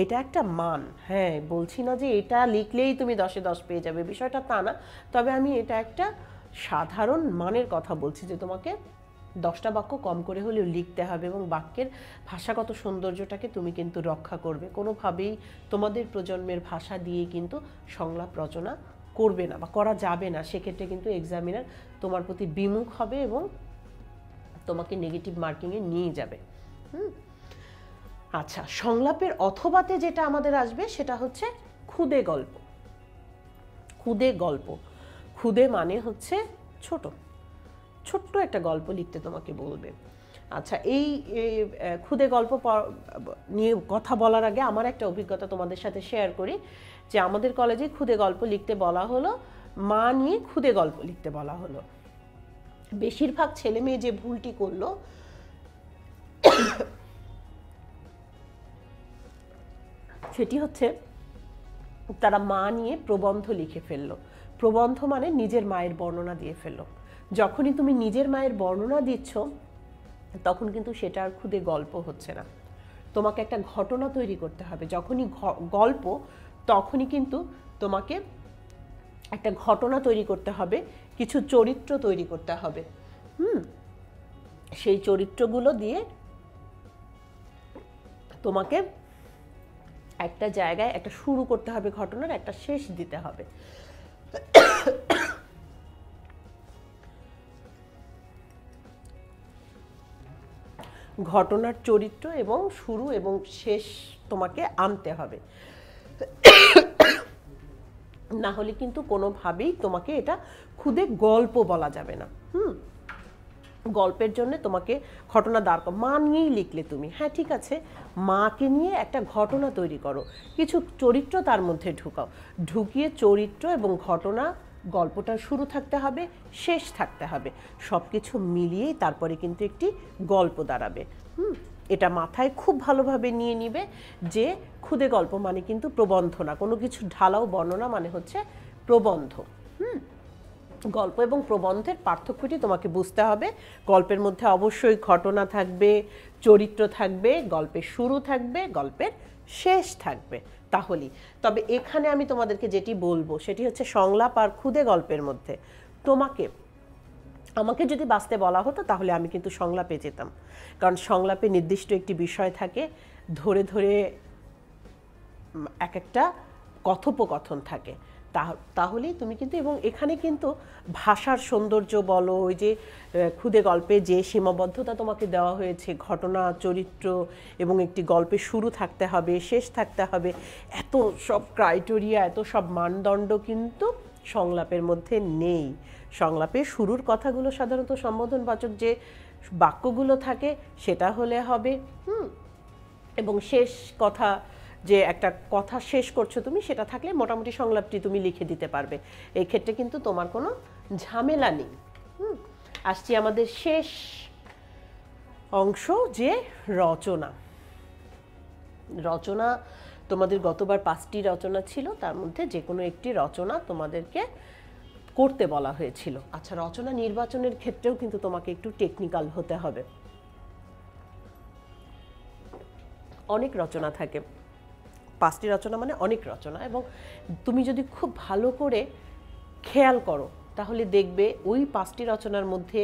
এটা একটা মান। হ্যাঁ, বলছি না যে এটা লিখলেই তুমি 10-এ 10 পেয়ে যাবে, বিষয়টা তা না। তবে আমি এটা একটা সাধারণ মানের কথা বলছি যে তোমাকে 10টা বাক্য কম করে হলেও লিখতে হবে, এবং বাক্যের ভাষাগত সৌন্দর্যটাকে তুমি কিন্তু রক্ষা করবে। কোনোভাবেই তোমাদের প্রজন্মের ভাষা দিয়ে কিন্তু সংলাপ রচনা করবে না বা করা যাবে না। সেক্ষেত্রে কিন্তু এক্সামিনার তোমার প্রতি বিমুখ হবে এবং তোমাকে নেগেটিভ মার্কিংয়ে নিয়ে যাবে। আচ্ছা, সংলাপের অথবাতে যেটা আমাদের আসবে সেটা হচ্ছে খুদে গল্প। খুদে গল্প, খুদে মানে হচ্ছে ছোট্ট একটা গল্প লিখতে তোমাকে বলবে। আচ্ছা, এই খুদে গল্প নিয়ে কথা বলার আগে আমার একটা অভিজ্ঞতা তোমাদের সাথে শেয়ার করি, যে আমাদের কলেজে খুদে গল্প লিখতে বলা হলো, মা নিয়ে খুদে গল্প লিখতে বলা হলো। বেশিরভাগ ছেলে মেয়ে যে ভুলটি করলো সেটি হচ্ছে তারা মা নিয়ে প্রবন্ধ লিখে ফেললো। প্রবন্ধ মানে নিজের মায়ের বর্ণনা দিয়ে ফেললো। যখনই তুমি নিজের মায়ের বর্ণনা দিচ্ছ তখন কিন্তু সেটা আর খুদে গল্প হচ্ছে না, তোমাকে একটা ঘটনা তৈরি করতে হবে। যখনই গল্প, তখনই কিন্তু তোমাকে একটা ঘটনা তৈরি করতে হবে, কিছু চরিত্র তৈরি করতে হবে। সেই চরিত্রগুলো দিয়ে তোমাকে একটা জায়গায় একটা শুরু করতে হবে ঘটনার, একটা শেষ দিতে হবে। ঘটনার চরিত্র এবং শুরু এবং শেষ তোমাকে আনতে হবে, না হলে কিন্তু কোনোভাবেই তোমাকে এটা খুদে গল্প বলা যাবে না। গল্পের জন্য তোমাকে ঘটনা দাঁড় করো। মা নিয়েই লিখলে তুমি, হ্যাঁ ঠিক আছে, মাকে নিয়ে একটা ঘটনা তৈরি করো, কিছু চরিত্র তার মধ্যে ঢুকাও, ঢুকিয়ে চরিত্র এবং ঘটনা, গল্পটার শুরু থাকতে হবে, শেষ থাকতে হবে, সব কিছু মিলিয়েই তারপরে কিন্তু একটি গল্প দাঁড়াবে। এটা মাথায় খুব ভালোভাবে নিয়ে নিবে যে খুদে গল্প মানে কিন্তু প্রবন্ধ না, কোনো কিছু ঢালাও বর্ণনা মানে হচ্ছে প্রবন্ধ। গল্প এবং প্রবন্ধের পার্থক্যটি তোমাকে বুঝতে হবে। গল্পের মধ্যে অবশ্যই ঘটনা থাকবে, চরিত্র থাকবে, গল্পের শুরু থাকবে, গল্পের শেষ থাকবে, তাহলেই। তবে এখানে আমি তোমাদেরকে যেটি বলবো সেটি হচ্ছে সংলাপ আর খুদে গল্পের মধ্যে আমাকে যদি বাঁচতে বলা হতো তাহলে আমি কিন্তু সংলাপে যেতাম, কারণ সংলাপে নির্দিষ্ট একটি বিষয় থাকে, ধরে ধরে এক একটা কথোপকথন থাকে, তাহলেই তুমি কিন্তু, এবং এখানে কিন্তু ভাষার সৌন্দর্য বলো, ওই যে খুদে গল্পে যে সীমাবদ্ধতা তোমাকে দেওয়া হয়েছে, ঘটনা, চরিত্র এবং একটি গল্পের শুরু থাকতে হবে, শেষ থাকতে হবে, এত সব ক্রাইটেরিয়া, এত সব মানদণ্ড কিন্তু সংলাপের মধ্যে নেই। সংলাপে শুরুর কথাগুলো সাধারণত সম্বোধনবাচক যে বাক্যগুলো থাকে সেটা হলে হবে, এবং শেষ কথা, যে একটা কথা শেষ করছো তুমি, সেটা থাকলে মোটামুটি সংলাপটি তুমি লিখে দিতে পারবে। এই ক্ষেত্রে কিন্তু তোমার কোনো ঝামেলা নেই। আসছি আমাদের শেষ অংশ, যে রচনা। রচনা তোমাদের গতবার 5টি রচনা ছিল, তার মধ্যে যে কোনো একটি রচনা তোমাদেরকে করতে বলা হয়েছিল। আচ্ছা, রচনা নির্বাচনের ক্ষেত্রেও কিন্তু তোমাকে একটু টেকনিক্যাল হতে হবে। অনেক রচনা থাকে, 5টি রচনা মানে অনেক রচনা, এবং তুমি যদি খুব ভালো করে খেয়াল করো তাহলে দেখবে ওই 5টি রচনার মধ্যে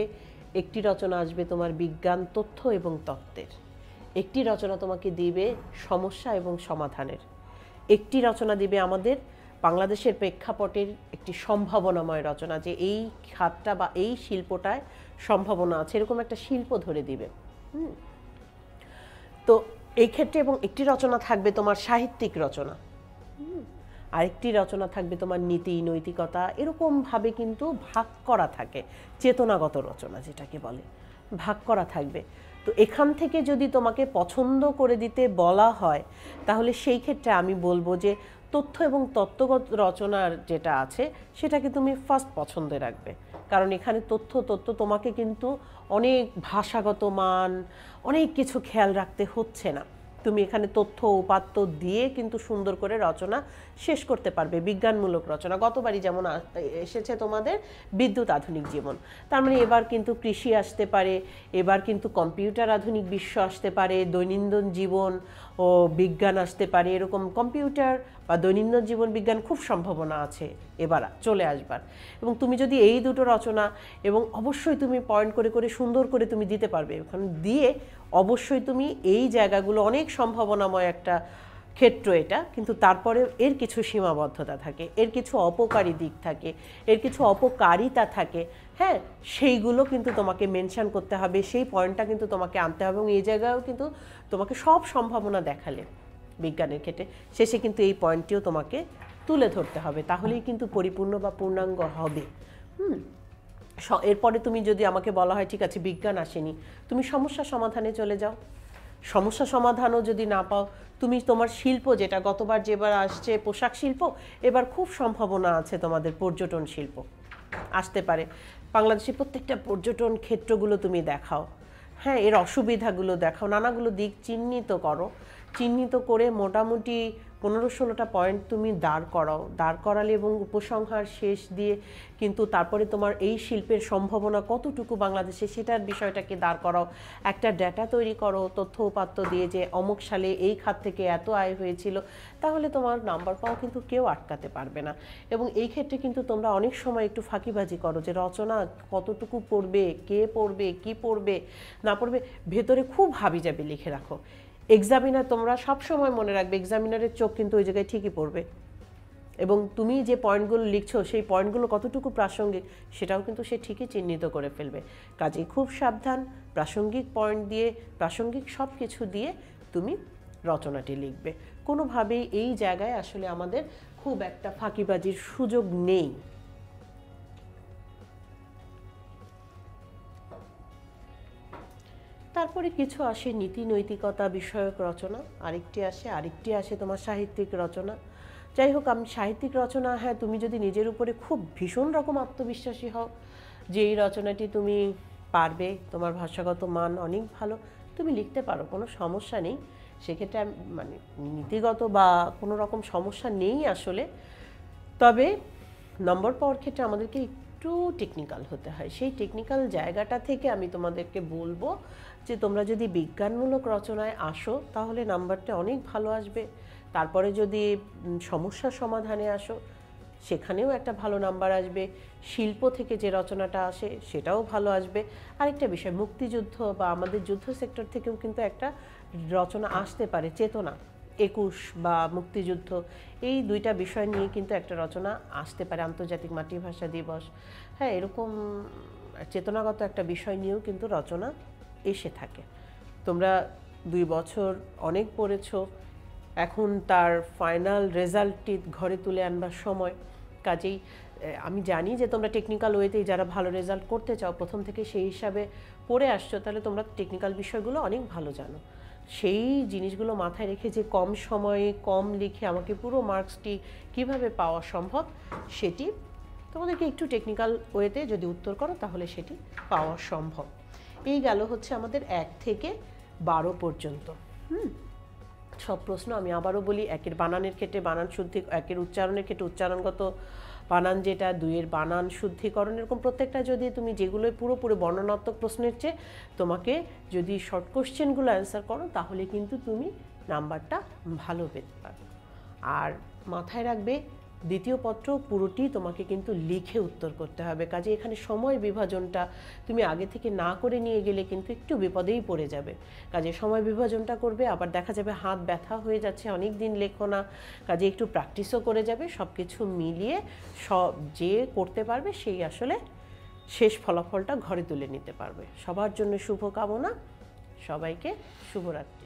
একটি রচনা আসবে তোমার বিজ্ঞান, তথ্য এবং তত্ত্বের, একটি রচনা তোমাকে দিবে সমস্যা এবং সমাধানের, একটি রচনা দিবে আমাদের বাংলাদেশের প্রেক্ষাপটের একটি সম্ভাবনাময় রচনা, যে এই খাতটা বা এই শিল্পটায় সম্ভাবনা আছে, এরকম একটা শিল্প ধরে দিবে। তো এই ক্ষেত্রে, এবং একটি রচনা থাকবে তোমার সাহিত্যিক রচনা, আরেকটি রচনা থাকবে তোমার নীতি, নৈতিকতা, এরকমভাবে কিন্তু ভাগ করা থাকে, চেতনাগত রচনা যেটাকে বলে, ভাগ করা থাকবে। তো এখান থেকে যদি তোমাকে পছন্দ করে দিতে বলা হয় তাহলে সেই ক্ষেত্রে আমি বলবো যে তথ্য এবং তত্ত্বগত রচনার যেটা আছে সেটাকে তুমি ফার্স্ট পছন্দে রাখবে, কারণ এখানে তথ্য তোমাকে কিন্তু অনেক ভাষাগত মান, অনেক কিছু খেয়াল রাখতে হচ্ছে না। তুমি এখানে তথ্য উপাত্ত দিয়ে কিন্তু সুন্দর করে রচনা শেষ করতে পারবে, বিজ্ঞানমূলক রচনা। গতবারই যেমন এসেছে তোমাদের বিদ্যুৎ আধুনিক জীবন, তার মানে এবার কিন্তু কৃষি আসতে পারে, এবার কিন্তু কম্পিউটার আধুনিক বিশ্ব আসতে পারে, দৈনন্দিন জীবন ও বিজ্ঞান আসতে পারে। এরকম কম্পিউটার বা দৈনন্দিন জীবন বিজ্ঞান খুব সম্ভাবনা আছে এবার চলে আসবার। এবং তুমি যদি এই দুটো রচনা, এবং অবশ্যই তুমি পয়েন্ট করে করে সুন্দর করে তুমি দিতে পারবে, ওখানে দিয়ে অবশ্যই তুমি এই জায়গাগুলো, অনেক সম্ভাবনাময় একটা ক্ষেত্র এটা, কিন্তু তারপরে এর কিছু সীমাবদ্ধতা থাকে, এর কিছু অপকারী দিক থাকে, এর কিছু অপকারিতা থাকে। হ্যাঁ, সেইগুলো কিন্তু তোমাকে মেনশন করতে হবে, সেই পয়েন্টটা কিন্তু তোমাকে আনতে হবে। এবং এই জায়গায়ও কিন্তু তোমাকে সব সম্ভাবনা দেখালে বিজ্ঞানের ক্ষেত্রে শেষে কিন্তু এই পয়েন্টটিও তোমাকে তুলে ধরতে হবে, তাহলেই কিন্তু পরিপূর্ণ বা পূর্ণাঙ্গ হবে। এরপরে তুমি যদি আমাকে বলা হয় ঠিক আছে বিজ্ঞান আসেনি, তুমি সমস্যা সমাধানে চলে যাও। সমস্যা সমাধানও যদি না পাও, তুমি তোমার শিল্প, যেটা গতবার যেবার আসছে পোশাক শিল্প, এবার খুব সম্ভাবনা আছে তোমাদের পর্যটন শিল্প আসতে পারে। বাংলাদেশের প্রত্যেকটা পর্যটন ক্ষেত্রগুলো তুমি দেখাও, হ্যাঁ, এর অসুবিধাগুলো দেখাও, নানাগুলো দিক চিহ্নিত করো, চিহ্নিত করে মোটামুটি 15-16টা পয়েন্ট তুমি দাঁড় করালে এবং উপসংহার শেষ দিয়ে কিন্তু তারপরে তোমার এই শিল্পের সম্ভাবনা কতটুকু বাংলাদেশে সেটার বিষয়টাকে দাঁড় করাও। একটা ডেটা তৈরি করো তথ্য উপাত্ত দিয়ে, যে অমুক সালে এই খাত থেকে এত আয় হয়েছিল, তাহলে তোমার নাম্বার পাওয়া কিন্তু কেউ আটকাতে পারবে না। এবং এই ক্ষেত্রে কিন্তু তোমরা অনেক সময় একটু ফাঁকিবাজি করো, যে রচনা কতটুকু পড়বে, কে পড়বে, কি পড়বে না পড়বে, ভেতরে খুব হাবিজাবি লিখে রাখো। এক্সামিনার, তোমরা সবসময় মনে রাখবে এক্সামিনারের চোখ কিন্তু ওই জায়গায় ঠিকই পড়বে, এবং তুমি যে পয়েন্টগুলো লিখছো সেই পয়েন্টগুলো কতটুকু প্রাসঙ্গিক সেটাও কিন্তু সে ঠিকই চিহ্নিত করে ফেলবে। কাজেই খুব সাবধান, প্রাসঙ্গিক পয়েন্ট দিয়ে, প্রাসঙ্গিক সব কিছু দিয়ে তুমি রচনাটি লিখবে। কোনোভাবেই এই জায়গায় আসলে আমাদের খুব একটা ফাঁকিবাজির সুযোগ নেই। তারপরে কিছু আসে নীতি নৈতিকতা বিষয়ক রচনা, আরেকটি আসে তোমার সাহিত্যিক রচনা। যাই হোক, আমি সাহিত্যিক রচনা, হ্যাঁ, তুমি যদি নিজের উপরে খুব ভীষণ রকম আত্মবিশ্বাসী হও যে এই রচনাটি তুমি পারবে, তোমার ভাষাগত মান অনেক ভালো, তুমি লিখতে পারো, কোনো সমস্যা নেই। সেক্ষেত্রে মানে নীতিগত বা কোনো রকম সমস্যা নেই আসলে। তবে নম্বর পাওয়ার ক্ষেত্রে আমাদেরকে একটু টেকনিক্যাল হতে হয়। সেই টেকনিক্যাল জায়গাটা থেকে আমি তোমাদেরকে বলবো যে তোমরা যদি বিজ্ঞানমূলক রচনায় আসো তাহলে নাম্বারটা অনেক ভালো আসবে। তারপরে যদি সমস্যা সমাধানে আসো সেখানেও একটা ভালো নাম্বার আসবে। শিল্প থেকে যে রচনাটা আসে সেটাও ভালো আসবে। আরেকটা বিষয়, মুক্তিযুদ্ধ বা আমাদের যুদ্ধ সেক্টর থেকেও কিন্তু একটা রচনা আসতে পারে, চেতনা 21 বা মুক্তিযুদ্ধ, এই দুইটা বিষয় নিয়ে কিন্তু একটা রচনা আসতে পারে। আন্তর্জাতিক মাতৃভাষা দিবস, হ্যাঁ, এরকম চেতনাগত একটা বিষয় নিয়েও কিন্তু রচনা এসে থাকে। তোমরা 2 বছর অনেক পড়েছো, এখন তার ফাইনাল রেজাল্টটি ঘরে তুলে আনবার সময়। কাজেই আমি জানি যে তোমরা টেকনিক্যাল ওয়েতেই যারা ভালো রেজাল্ট করতে চাও প্রথম থেকে সেই হিসাবে পড়ে আসছো, তাহলে তোমরা টেকনিক্যাল বিষয়গুলো অনেক ভালো জানো। সেই জিনিসগুলো মাথায় রেখে যে কম সময়ে কম লিখে আমাকে পুরো মার্কসটি কিভাবে পাওয়া সম্ভব, সেটি তোমাদেরকে একটু টেকনিক্যাল ওয়েতে যদি উত্তর করো তাহলে সেটি পাওয়া সম্ভব। এই গেল হচ্ছে আমাদের 1 থেকে 12 পর্যন্ত। সব প্রশ্ন আমি আবারও বলি, 1-এর বানানের ক্ষেত্রে বানান শুদ্ধি, 1-এর উচ্চারণের ক্ষেত্রে উচ্চারণগত বানান যেটা, 2-এর বানান শুদ্ধিকরণ, এরকম প্রত্যেকটা যদি তুমি যেগুলোই পুরোপুরি বর্ণনাত্মক প্রশ্নের চেয়ে তোমাকে যদি শর্ট কোশ্চেনগুলো অ্যান্সার করো তাহলে কিন্তু তুমি নাম্বারটা ভালো পেতে পারো। আর মাথায় রাখবে দ্বিতীয় পত্র পুরোটি তোমাকে কিন্তু লিখে উত্তর করতে হবে। কাজে এখানে সময় বিভাজনটা তুমি আগে থেকে না করে নিয়ে গেলে কিন্তু একটু বিপদেই পড়ে যাবে। কাজে সময় বিভাজনটা করবে, আবার দেখা যাবে হাত ব্যথা হয়ে যাচ্ছে, অনেক দিন লেখো না, কাজে একটু প্র্যাকটিসও করে যাবে। সব কিছু মিলিয়ে যে করতে পারবে সেই আসলে শেষ ফলাফলটা ঘরে তুলে নিতে পারবে। সবার জন্য শুভকামনা, সবাইকে শুভরাত্রি।